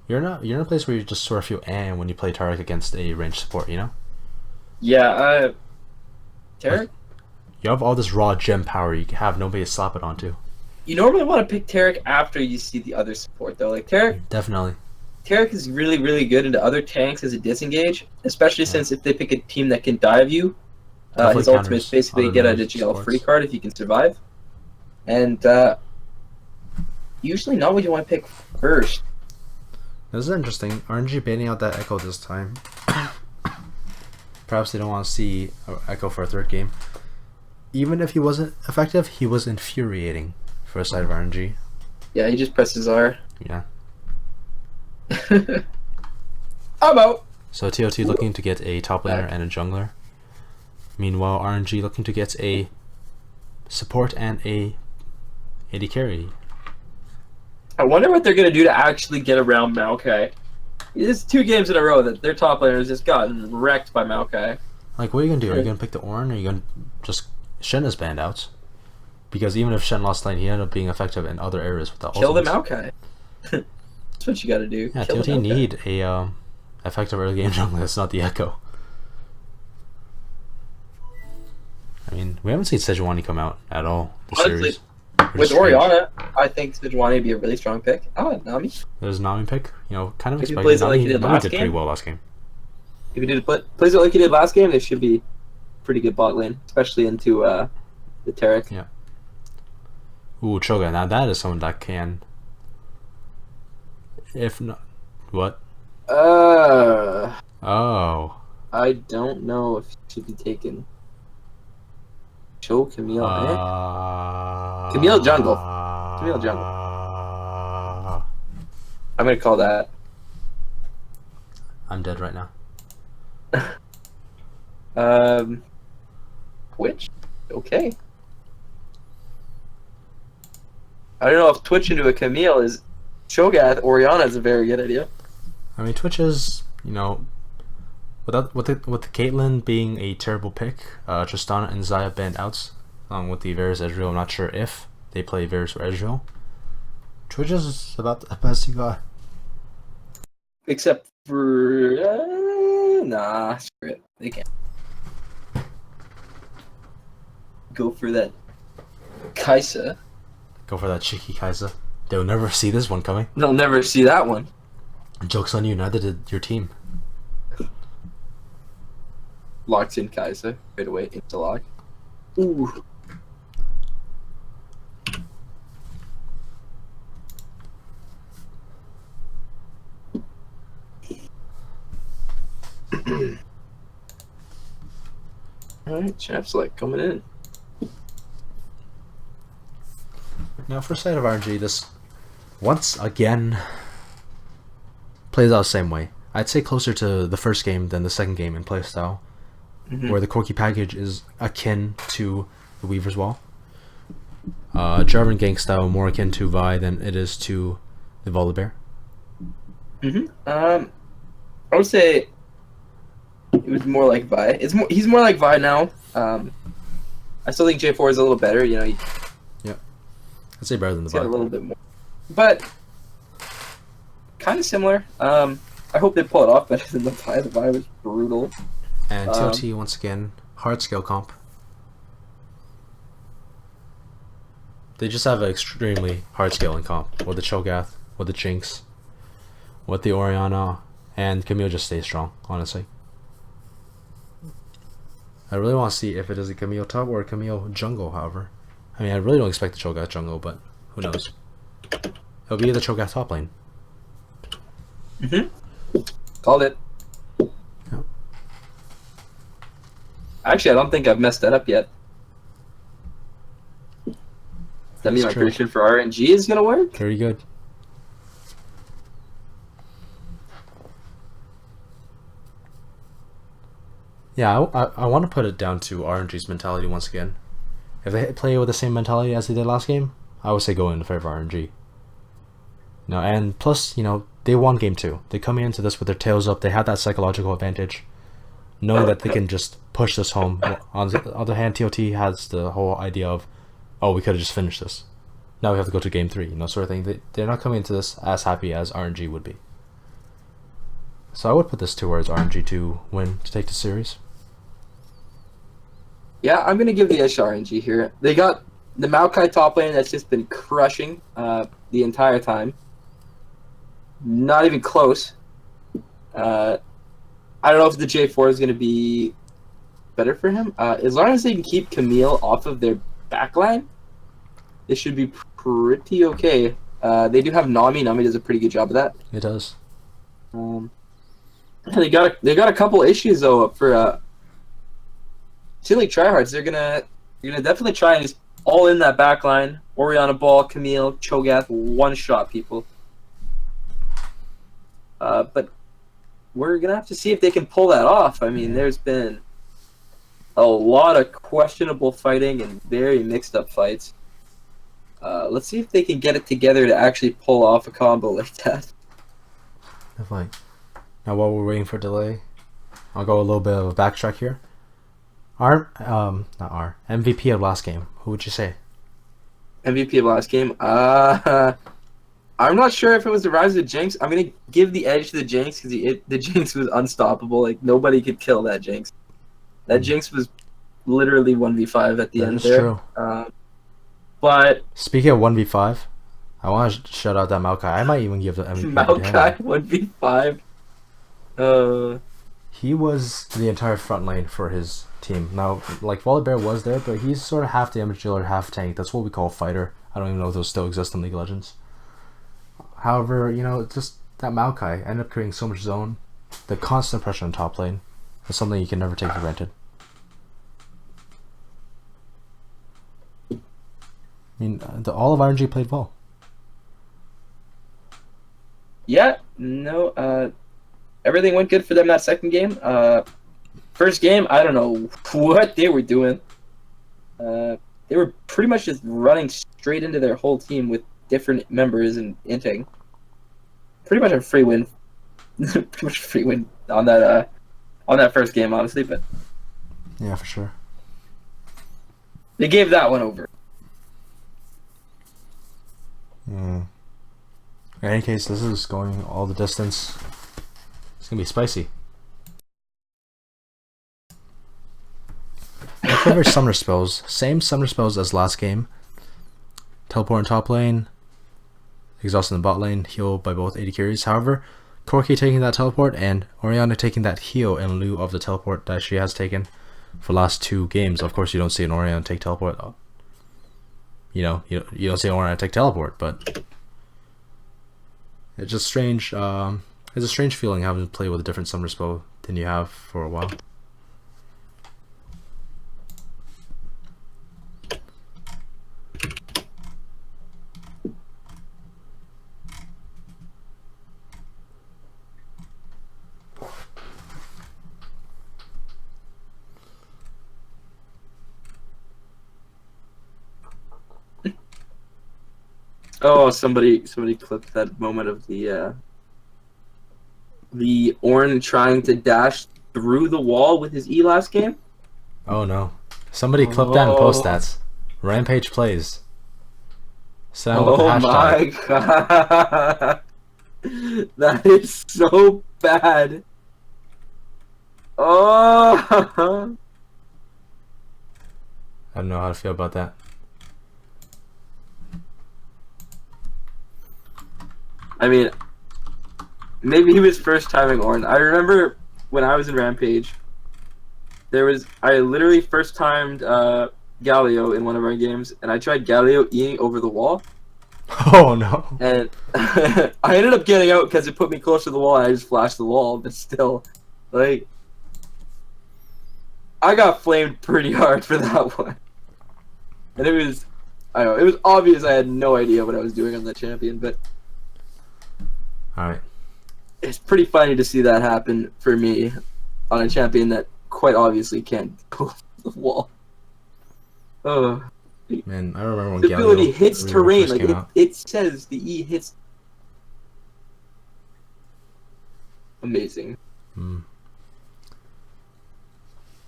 You're in a place where you just sort of feel when you play Tarek against a ranged support, you know?
Yeah, Tarek?
Like, you have all this raw gem power, you have nobody to slap it onto.
You normally want to pick Tarek after you see the other support, though. Like, Tarek is really, really good into other tanks as a disengage, especially since if they pick a team that can dive you, his ultimate is basically get out of jail free card if you can survive. And usually not what you want to pick first.
This is interesting. RNG banning out that Echo this time. Perhaps they don't want to see Echo for a third game. Even if he wasn't effective, he was infuriating for a side of RNG.
Yeah, he just presses R.
Yeah.
I'm out.
So TLT looking to get a top laner and a jungler. Meanwhile, RNG looking to get a support and a AD carry.
I wonder what they're going to do to actually get around Maokai. It's 2 games in a row that their top laner has just gotten wrecked by Maokai.
Like, what are you going to do? Are you going to pick the Ornn, or are you going to just... Shen is banned out. Because even if Shen lost lane, he ended up being effective in other areas with the
Kill the
ultimates.
Maokai. That's what you got to do.
Yeah,
Kill
TLT need a effective early game jungler. That's not the Echo. I mean, we haven't seen Sejuani come out at all this
Honestly,
series.
with Orianna, I think Sejuani would be a really strong pick. Nami.
There's Nami pick. You know, kind of
If he
expected.
plays it
Nami,
like he did
Nami
last
did
game?
pretty well last game.
If he plays it like he did last game, they should be pretty good bot lane, especially into the Tarek.
Yeah. Ooh, Choga. Now that is someone that can... If not... What? Oh.
I don't know if he should be taken. Show Camille. Camille jungle. Camille jungle. I'm gonna call that.
I'm dead right now.
Twitch? Okay. I don't know if Twitch into a Camille is... Cho'Gath Orianna is a very good idea.
I mean, Twitch is, you know... with the Caitlyn being a terrible pick, Tristana and Xayah banned out, along with the Varus Ezreal. I'm not sure if they play Varus or Ezreal. Twitch is about the best you got.
Except for... nah, screw it. They can't. Go for that Kaisa.
Go for that cheeky Kai'Sa. They'll never see this one coming.
They'll never see that one.
Joke's on you, neither did your team.
Locks in Kaisa right away into lock. Ooh. Alright, champ select coming in.
Now, for side of RNG, this once again plays out the same way. I'd say closer to the first game than the second game in playstyle, where the Corki package is akin to the Weaver's Wall. Jarvan gank style more akin to Vi than it is to the Volibear.
I would say it was more like Vi. He's more like Vi now. I still think J4 is a little better. You know,
I'd say better than the
It's got a
Vi.
little bit more, but kind of similar. I hope they pull it off better than the Vi. The Vi was brutal.
And TLT once again, hard scale comp. They just have an extremely hard scaling comp with the Cho'Gath, with the Jinx, with the Orianna, and Camille just stays strong, honestly. I really want to see if it is a Camille top or a Camille jungle, however. I mean, I really don't expect the Cho'Gath jungle, but who knows? It'll be the Cho'Gath top lane.
Called it.
Yep.
Actually, I don't think I've messed that up yet. Does that mean my
true.
prediction for RNG is gonna work?
Very good. Yeah, I want to put it down to RNG's mentality once again. If they play with the same mentality as they did last game, I would say go in favor of RNG. No, and plus, they won game 2. They come into this with their tails up. They had that psychological advantage, knowing that they can just push this home. On the other hand, TLT has the whole idea of, oh, we could have just finished this. Now we have to go to game 3, sort of thing. They're not coming into this as happy as RNG would be. So I would put this towards RNG to win, to take the series.
Yeah, I'm gonna give the edge to RNG here. They got the Maokai top lane that's just been crushing the entire time. Not even close. I don't know if the J4 is gonna be better for him. As long as they can keep Camille off of their backline, they should be pretty okay. They do have Nami. Nami does a pretty good job of that.
It does.
They got a couple issues though for Team League tryhards. They're gonna definitely try and just all in that back line. Orianna Ball, Camille, Cho'Gath, one shot people. But we're gonna have to see if they can pull that off. I mean, there's been a lot of questionable fighting and very mixed up fights. Let's see if they can get it together to actually pull off a combo like that.
Definitely. Now while we're waiting for delay, I'll go a little bit of a backtrack here. MVP of last game. Who would you say?
MVP of last game. I'm not sure if it was the Rise of the Jinx. I'm gonna give the edge to the Jinx because the Jinx was unstoppable. Like nobody could kill that Jinx. That Jinx was literally 1v5 at the end there.
That is true.
But
speaking of 1v5, I want to shout out that Maokai. I might even give the MVP to him.
Maokai 1v5.
He was the entire front lane for his team. Now, like Volibear was there, but he's sort of half damage dealer, half tank. That's what we call a fighter. I don't even know if those still exist in League of Legends. However, just that Maokai ended up creating so much zone. The constant pressure on top lane is something you can never take for granted. I mean, all of RNG played well.
Yeah, no, everything went good for them that second game. First game, I don't know what they were doing. They were pretty much just running straight into their whole team with different members and inting. Pretty much a free win. Pretty much a free win on that first game, honestly. But
yeah, for sure.
They gave that one over.
In any case, this is going all the distance. It's gonna be spicy. I'll cover summoner spells. Same summoner spells as last game. Teleport in top lane, exhaust in the bot lane, heal by both AD carries. However, Corki taking that teleport and Orianna taking that heal in lieu of the teleport that she has taken for the last 2 games. Of course, you don't see an Orianna take teleport. You don't see an Orianna take teleport, but it's just strange. It's a strange feeling having to play with a different summoner spell than you have for a while.
Oh, somebody clipped that moment of the Ornn trying to dash through the wall with his E last game.
Oh no. Somebody clip that and post that. Rampage plays. Send with the
Oh
hashtag.
my god. That is so bad. Oh.
I don't know how to feel about that.
I mean, maybe he was first timing Ornn. I remember when I was in Rampage, I literally first timed Galio in one of our games, and I tried Galio Eing over the wall,
Oh no.
and I ended up getting out because it put me close to the wall, and I just flashed the wall. But still, like, I got flamed pretty hard for that one, and I don't know, it was obvious I had no idea what I was doing on that champion, but
Alright.
it's pretty funny to see that happen for me on a champion that quite obviously can't go the wall. Oh,
Man, I remember when
the ability
Galio
hits
really
terrain.
first
Like
came out.
it says the E hits. Amazing.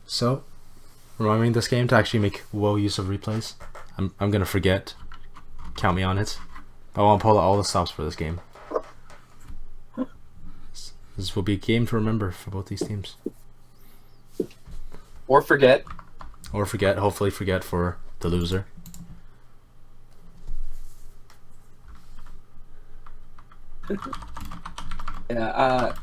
So, remind me this game to actually make well use of replays. I'm gonna forget. Count me on it. I want to pull out all the stops for this game. This will be a game to remember for both these teams.
Or forget.
Or forget, hopefully forget for the loser.
Yeah.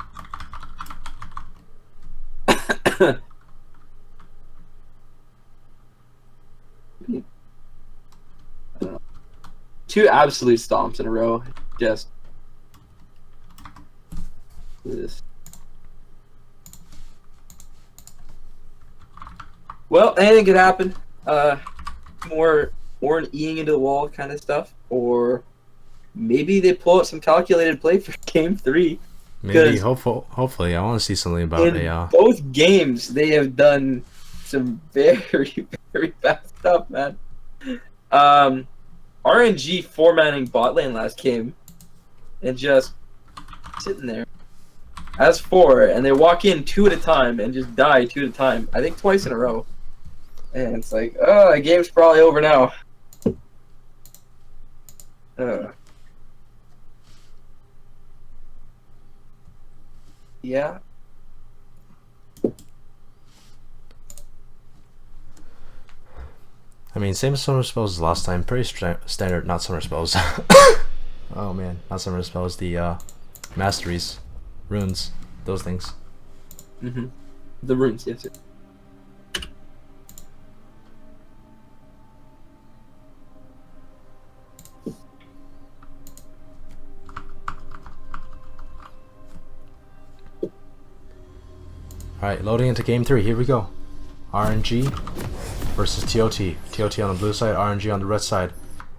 Two absolute stomps in a row. Just this. Well, anything could happen. More Ornn eating into the wall kind of stuff, or maybe they pull out some calculated play for Game 3.
Maybe, hopefully, I want to see something about
In
a.
both games, they have done some very, very bad stuff, man. RNG formatting bot lane last game and just sitting there as 4, and they walk in 2 at a time and just die 2 at a time. I think twice in a row. And it's like, oh, the game's probably over now. Yeah.
I mean, same as summer spells as last time. Pretty standard, not summer spells. Oh man, not summer spells. The masteries, runes, those things.
Mm-hmm. The runes, yes.
Alright, loading into game 3. Here we go. RNG versus TLT. TLT on the blue side, RNG on the red side.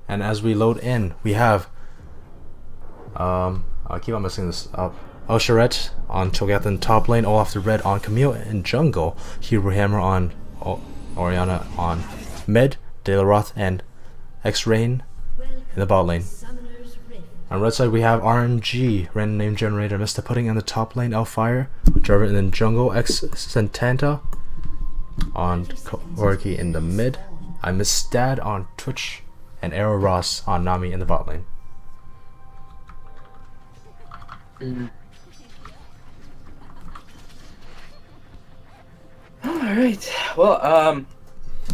And as we load in, we have I keep on messing this up. Osharet on Cho'Gath top lane, Olaf the red on Camille in jungle, Hero Hammer on Oriana on mid, Dalaroth and X-Rain in the bot lane. On red side we have RNG, random name generator, Mr. Pudding in the top lane, Elfire, Driver in the jungle, X Santanta on Orki in the mid, I miss Dad on Twitch, and Arrow Ross on Nami in the bot lane.
Alright. Well,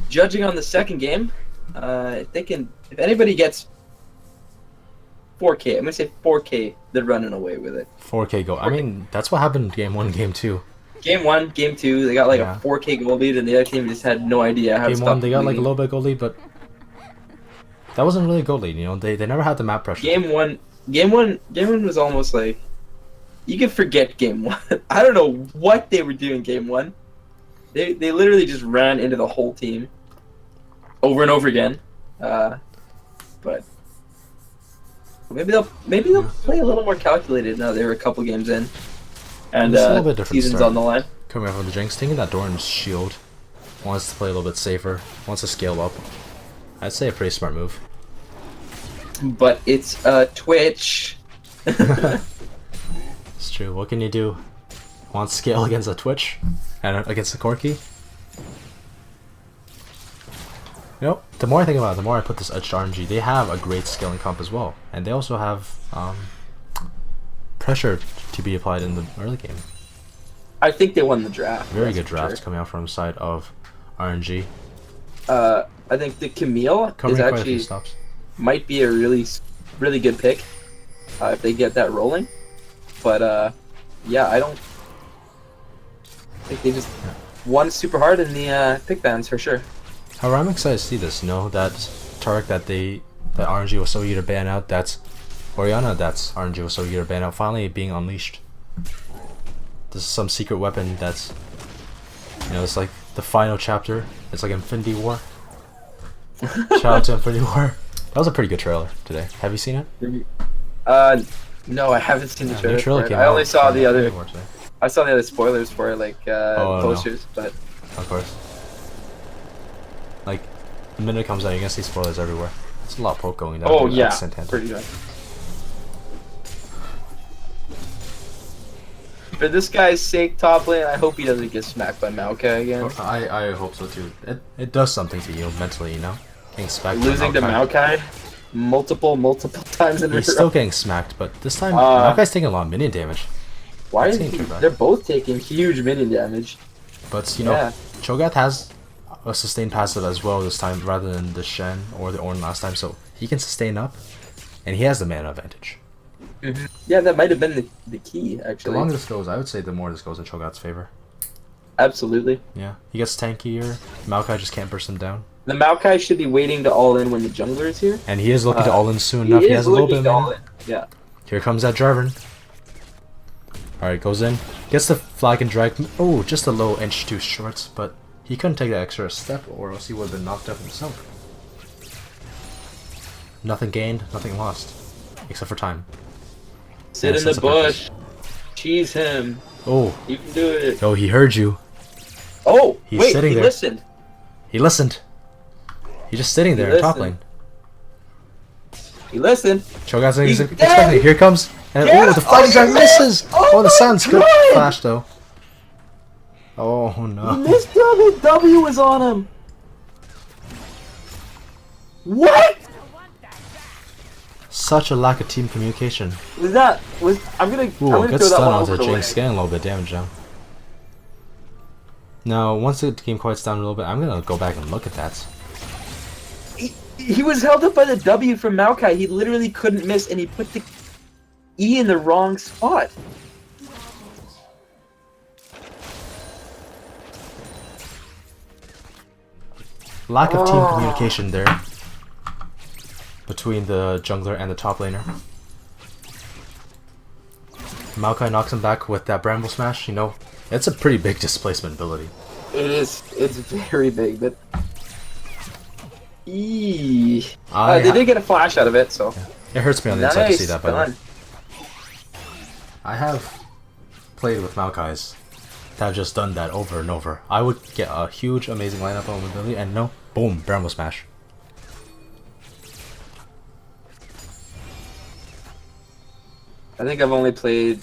judging on the second game, thinking if anybody gets 4K, I'm gonna say 4K, they're running away with it.
4K goal. I mean, that's what happened in game 1, game 2.
Game 1, game 2, they got like
Yeah.
a 4K goal lead, and the other team just had no idea how to
Game
stop
1, they got like a
bleeding.
little bit goal lead, but that wasn't really a goal lead, you know? They never had the map pressure.
Game one was almost like you can forget game 1. I don't know what they were doing game 1. They literally just ran into the whole team over and over again. But maybe they'll play a little more calculated now they're a couple games in. And
It's a little bit different
season's
start.
on the line.
Coming off of the Jinx, taking that Doran's shield, wants to play a little bit safer, wants to scale up. I'd say a pretty smart move.
But it's Twitch.
It's true. What can you do? Want to scale against a Twitch and against a Corki? Nope. the more I think about it, the more I put this edge to RNG. They have a great scaling comp as well, and they also have pressure to be applied in the early game.
I think they won the draft.
Very
that's
good
for
draft
sure.
coming out from the side of RNG.
I think the Camille
Covering
is
quite a few
actually
stops.
might be a really good pick if they get that rolling. But yeah, I don't think they just won super hard in the pick bans for sure.
However, I'm excited to see this. You know, that Tarek that RNG was so eager to ban out, that's Oriana that's RNG was so eager to ban out, finally being unleashed. This is some secret weapon that's, you know, it's like the final chapter. It's like Infinity War. Shout out to Infinity War. That was a pretty good trailer today. Have you seen it?
No, I haven't seen the
Yeah,
trailer.
new trailer
for it.
came
I only
out
saw
from
the other.
Infinity War today.
I saw the other spoilers for it, like
no.
posters, but
Of course. Like, the minute it comes out, you're gonna see spoilers everywhere. It's a lot of poke going down.
oh
to
yeah,
Santander.
pretty good. For this guy's sake, top lane, I hope he doesn't get smacked by Maokai again.
I hope so too. It does something to you mentally, you know? Getting smacked by
Losing to Maokai multiple times in a row.
He's still getting smacked, but this time Maokai's taking a lot of minion damage.
Why is
Team
he?
Cho'Gath.
They're both taking huge minion damage.
But you know,
Yeah.
Cho'Gath has a sustained passive as well this time, rather than the Shen or the Ornn last time, so he can sustain up, and he has the mana advantage.
Yeah, that might have been the key,
The
actually.
longer this goes, I would say the more this goes in Cho'Gath's favor.
Absolutely.
Yeah, he gets tankier. Maokai just can't burst him down,
The Maokai should be waiting to all in when the jungler is here.
and he is looking to all in soon
He
enough. He
is
has a little
looking
bit of
to
mana.
all in. Yeah.
Here comes that Jarvan. Alright, goes in. Gets the flag and drag. Oh, just a little inch too short, but he couldn't take that extra step or else he would have been knocked up himself. Nothing gained, nothing lost. Except for time.
Sit
Yeah,
in the
sense of purpose.
bush. Cheese him.
Oh,
You can do it.
oh, he heard you.
Oh,
He's
wait,
sitting
he
there.
listened.
He listened. He's just sitting there in top lane.
listened. He listened.
Cho'Gath's
He's
expecting.
dead.
Here comes. And
Yeah.
oh, the fighting
Oh,
dragon
yeah.
misses.
Oh
Oh, the
my
sun's good
God.
flash though. Oh
He
no.
missed him. The W was on him. What?
Such a lack of team communication.
I'm gonna
Ooh,
I'm gonna
good
throw that
stun
one
onto
over the
Jinx,
way.
getting a little bit of damage down. Now, once the game quiets down a little bit, I'm gonna go back and look at that.
He was held up by the W from Maokai. He literally couldn't miss, and he put the E in the wrong spot.
Lack of team
Oh.
communication there between the jungler and the top laner. Maokai knocks him back with that Bramble Smash. You know, it's a pretty big displacement ability.
It is. It's very big, but. Eee. They did get a flash out of it, so.
It hurts me on the inside to
Nice.
see that, by the way.
Done.
I have played with Maokai's that have just done that over and over. I would get a huge, amazing lineup on ability, and no, boom, Bramble Smash.
I think I've only played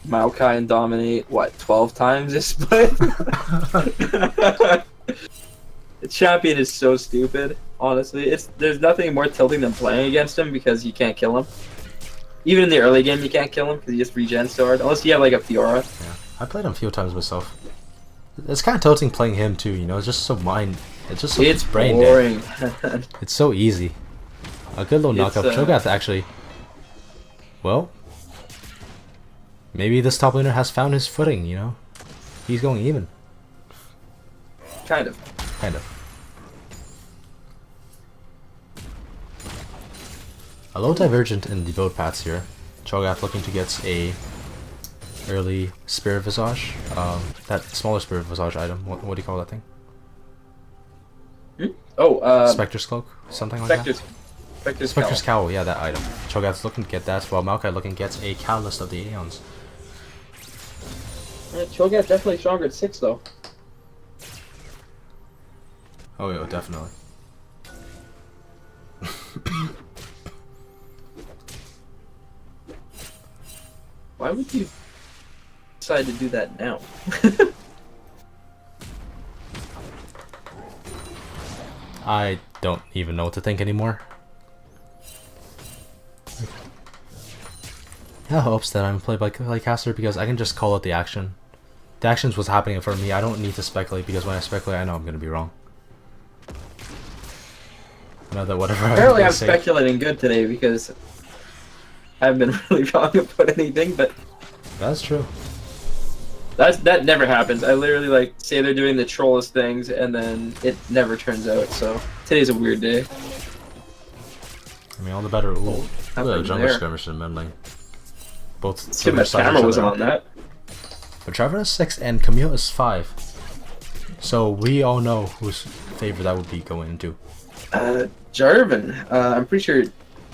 Maokai and Dominate, 12 times this split? The champion is so stupid, honestly. There's nothing more tilting than playing against him because you can't kill him. Even in the early game, you can't kill him because he just regens so hard. Unless you have like a Fiora.
Yeah, I played him a few times myself. It's kind of tilting playing him too, you know. It's just so it's just so
It's
brain dead.
boring.
It's so easy. A good little
It's,
knockup. Cho'Gath actually. Well, maybe this top laner has found his footing. You know, he's going even.
Kind of.
Kind of. A little divergent in the build paths here. Cho'Gath looking to get a early Spirit Visage. That smaller Spirit Visage item. What do you call that thing?
Oh,
Spectre's Cloak? Something like that?
Spectre's
Spectre's
Cowl.
Cowl, yeah, that item. Cho'Gath's looking to get that, while Maokai looking gets a Catalyst of the Aeons.
Yeah, Cho'Gath definitely stronger at 6 though.
Oh, yeah, definitely.
Why would you decide to do that now?
I don't even know what to think anymore. It helps that I'm played by caster because I can just call out the action. The action's what's happening in front of me. I don't need to speculate because when I speculate, I know I'm gonna be wrong. I know that whatever.
Apparently, I'm
say,
speculating good today because I haven't been really wrong about anything, but
that's true.
that never happens. I literally like say they're doing the trollest things, and then it never turns out. So today's a weird day.
I mean, all the better. Ooh, look at the jungle
there.
skirmish in mid lane. Both.
Let's see if my camera was on that.
But Trevor is 6 and Camille is 5. So we all know whose favor that would be going into.
Jarvan. I'm pretty sure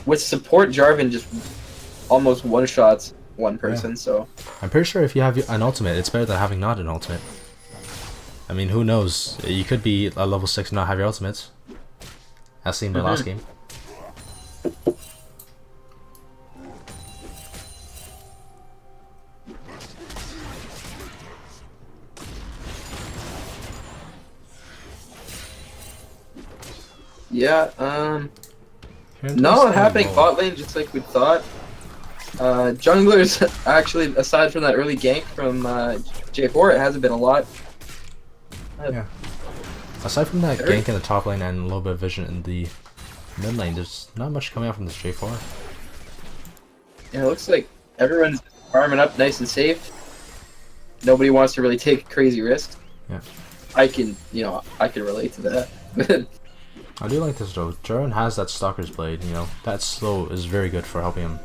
with support, Jarvan just almost one-shots one person,
Yeah.
so...
I'm pretty sure if you have an ultimate, it's better than having not an ultimate. I mean, who knows? You could be a level 6 and not have your ultimates. As seen by last game.
Yeah, not happening bot lane just like we thought. Junglers, actually, aside from that early gank from J4, it hasn't been a lot.
Yeah. Aside from that gank in the top lane and a little bit of vision in the mid lane, there's not much coming out from this J4.
Yeah, it looks like everyone's farming up nice and safe. Nobody wants to really take crazy risks.
Yeah.
I can relate to that.
I do like this though. Jarvan has that Stalker's Blade, you know. That slow is very good for helping him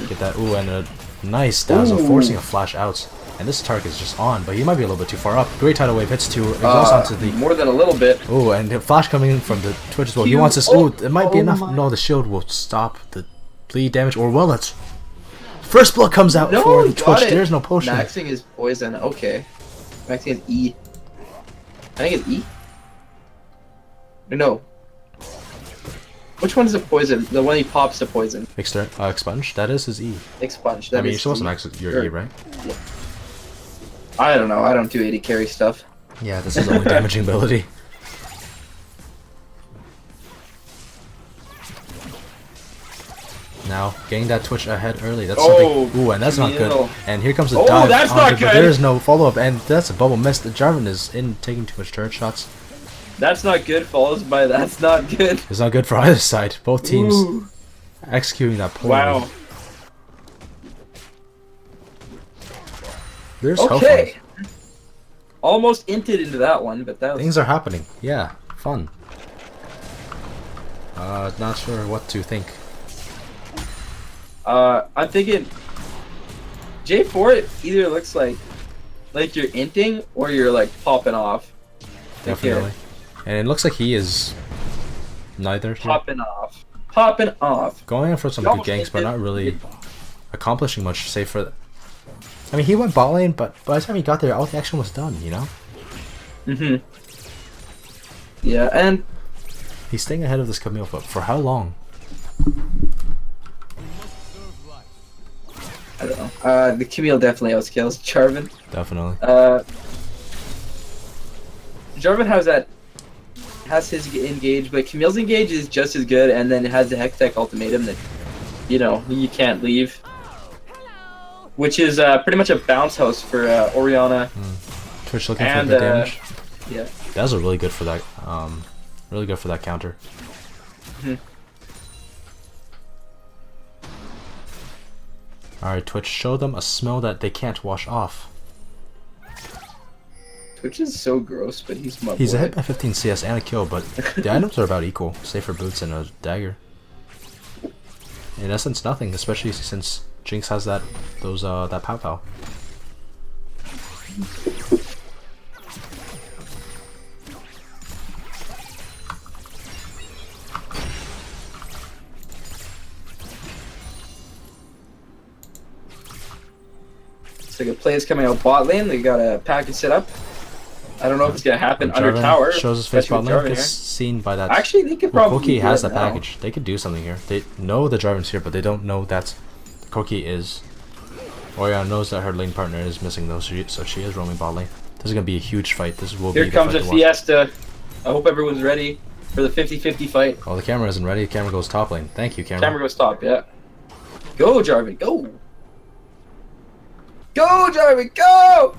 get that. Ooh, and a nice dazzle, forcing a flash out. And this target is just on, but he might be a little bit too far up. Great tidal wave hits to exhaust onto the.
More than a little bit.
Oh, and the flash coming in from the Twitch as well. He wants this. Oh, it might be enough. No, the shield will stop the bleed damage. Or will it? First blood comes out for the Twitch. There's no potion.
Maxing is poison. Okay. Maxing is E. I think it's E. No. Which one is a poison? The one he pops to poison.
Expunge? That is his E.
Expunge.
I mean, you're supposed to max your E, right?
Yeah. I don't know. I don't do 80 carry stuff.
Yeah, this is only damaging ability. Now, getting that Twitch ahead early, that's something. Ooh, and that's not good. And here comes the dive.
That's not good.
There is no follow-up, and that's a bubble miss. The Jarvan is in taking too much turret shots.
That's not good, follows by that's not good.
It's not good for either side. Both teams executing that poorly.
Wow.
There's
okay. Almost inted into that one, but that was...
Things are happening. Yeah, fun. Not sure what to think.
I'm thinking J4 either looks like you're inting or you're like popping off.
Definitely. And it looks like he is neither.
Popping off. Popping off.
Going in for some good ganks, but not really accomplishing much, save for... I mean, he went bot lane, but by the time he got there, all the action was done, you know?
Yeah, and...
He's staying ahead of this Camille, but for how long?
I don't know. The Camille definitely outscales Jarvan.
Definitely.
Jarvan has his engage, but Camille's engage is just as good, and then it has the Hextech ultimatum that, you know, you can't leave. Which is pretty much a bounce house for Orianna.
Twitch looking for good damage.
Yeah.
That was really good for that. Really good for that counter. Alright, Twitch, show them a smell that they can't wash off.
Twitch is so gross, but he's my
He's
boy.
a hit by 15 CS and a kill, but the items are about equal, save for boots and a dagger. In essence, nothing, especially since Jinx has that pow pow.
So the play is coming out bot lane. They got a package set up. I don't know if it's gonna happen under tower.
Shows his face bot lane.
Jarvan
Gets seen by that.
Actually, they could probably.
Corki has that package. They could do something here. They know the Jarvan's here, but they don't know that Corki is. Orianna knows that her lane partner is missing though, so she is roaming bot lane. This is gonna be a huge fight. This will be.
Here comes a fiesta. I hope everyone's ready. for the 50-50 fight.
Oh, the camera isn't ready. Camera goes top lane. Thank you, camera.
Camera goes top, yeah. Go, Jarvan, go! Go, Jarvan, go!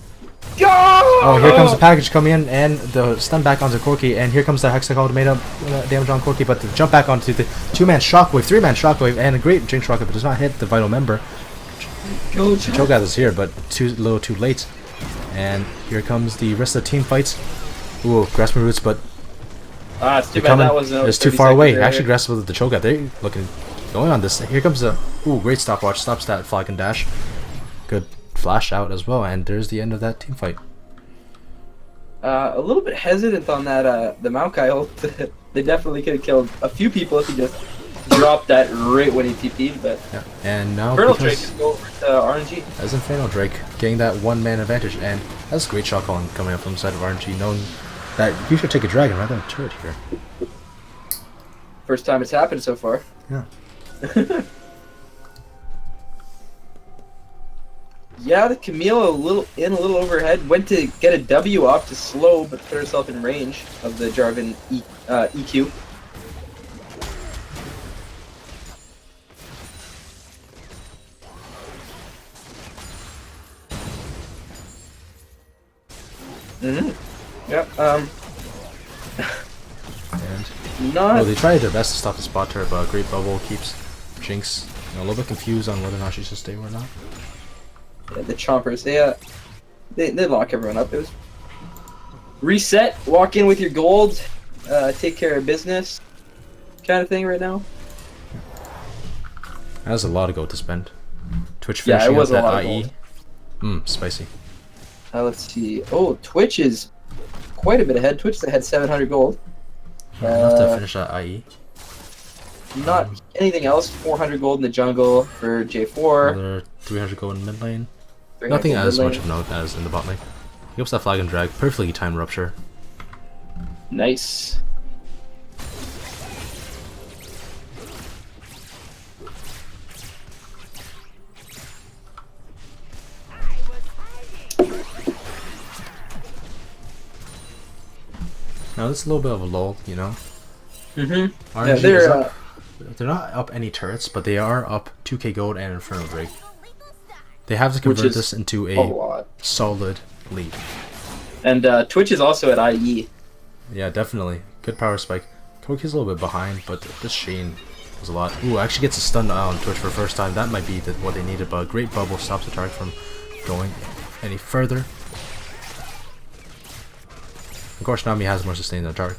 Go!
Oh, here comes the package coming in, and the stun back onto Corki, and here comes the Hextech ultimate damage on Corki, but the jump back onto the 2-man shockwave, 3-man shockwave, and a great Jinx rocket, but does not hit the vital member.
Go,
Cho'Gath is here, but a little too late. And here comes the rest of the team fights. Ooh, Grasping Roots, but
it's too
they're
bad
coming.
that wasn't
It's too far away. Actually, Grasping with the Cho'Gath. They're looking, going on this. Here comes the, ooh, great stopwatch. Stops that flag and dash. Good flash out as well, and there's the end of that team fight.
A little bit hesitant on that, the Maokai ult. They definitely could have killed a few people if he just dropped that right when he TP'd, but...
Yeah. And now,
Infernal Drake is go over to RNG.
As Infernal Drake getting that one-man advantage, and that's great shot calling coming up from the side of RNG, knowing that you should take a dragon rather than a turret here.
First time it's happened so far.
Yeah.
Yeah, the Camille a little overhead. Went to get a W off to slow, but put herself in range of the Jarvan EQ. Yep.
And
Not.
well, they tried their best to stop the spot turret, but a great bubble keeps Jinx a little bit confused on whether or not she should stay or not.
Yeah, the Chompers, they lock everyone up. It was reset, walk in with your gold, take care of business, kind of thing right now.
That was a lot of gold to spend. Twitch
Yeah, it
finishing
was
up
a lot
that
of
IE.
gold.
Spicy.
Let's see. Oh, Twitch is quite a bit ahead. Twitch had 700 gold.
Enough to finish that IE.
Not anything else. 400 gold in the jungle for J4.
Another 300 gold in mid lane.
300
Nothing
gold
as
mid
much
lane.
of note as in the bot lane. He hopes that flag and drag. Perfectly timed rupture.
Nice.
Now this is a little bit of a lull, you know.
Mm-hmm.
RNG
Yeah,
is up. They're not up any turrets, but they are up 2k gold and Infernal Drake. They have to
Which
convert
is
this into
a
a
lot.
solid lead.
And Twitch is also at IE.
Yeah, definitely. Good power spike. Koki's a little bit behind, but this Shane was a lot. Ooh, actually gets a stun on Twitch for the first time. That might be what they needed, but a great bubble stops the target from going any further. Of course, Nami has more sustain in the dark.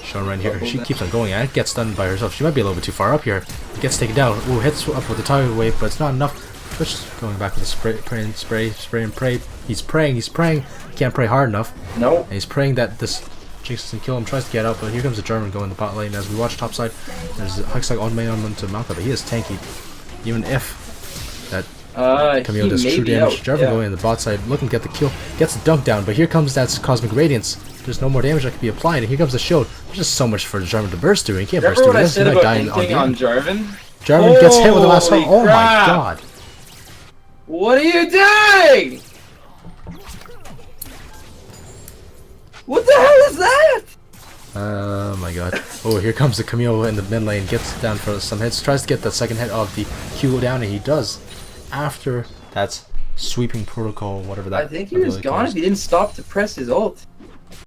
Shown right here. She keeps on going and gets stunned by herself. She might be a little bit too far up here. Gets taken down. Ooh, hits up with the target wave, but it's not enough. Twitch is going back with the spray and pray. He's praying. Can't pray hard enough.
No.
And he's praying that this Jinx doesn't kill him. Tries to get out, but here comes the German going the bot lane. As we watch topside, there's a Hextech on main on to Malka, but he is tanky. Even if that Camille does true damage. Jarvan going in the bot side, looking to get the kill, gets the dunk down, but here comes that Cosmic Radiance. There's no more damage that can be applied, and here comes the shield. There's just so much for Jarvan to burst through. He can't burst
Remember
through
what I
this.
said
He might
about
die on
inking
the
on
end.
Jarvan?
Jarvan gets hit with the last
Holy
one. Oh my
crap.
god.
What are you doing? What the hell is that?
Oh my god. Oh, here comes the Camille in the mid lane. Gets down for some hits. Tries to get that second hit of the Q down, and he does. After that sweeping protocol, whatever that
I think he was
ability
gone
calls.
if he didn't stop to press his ult.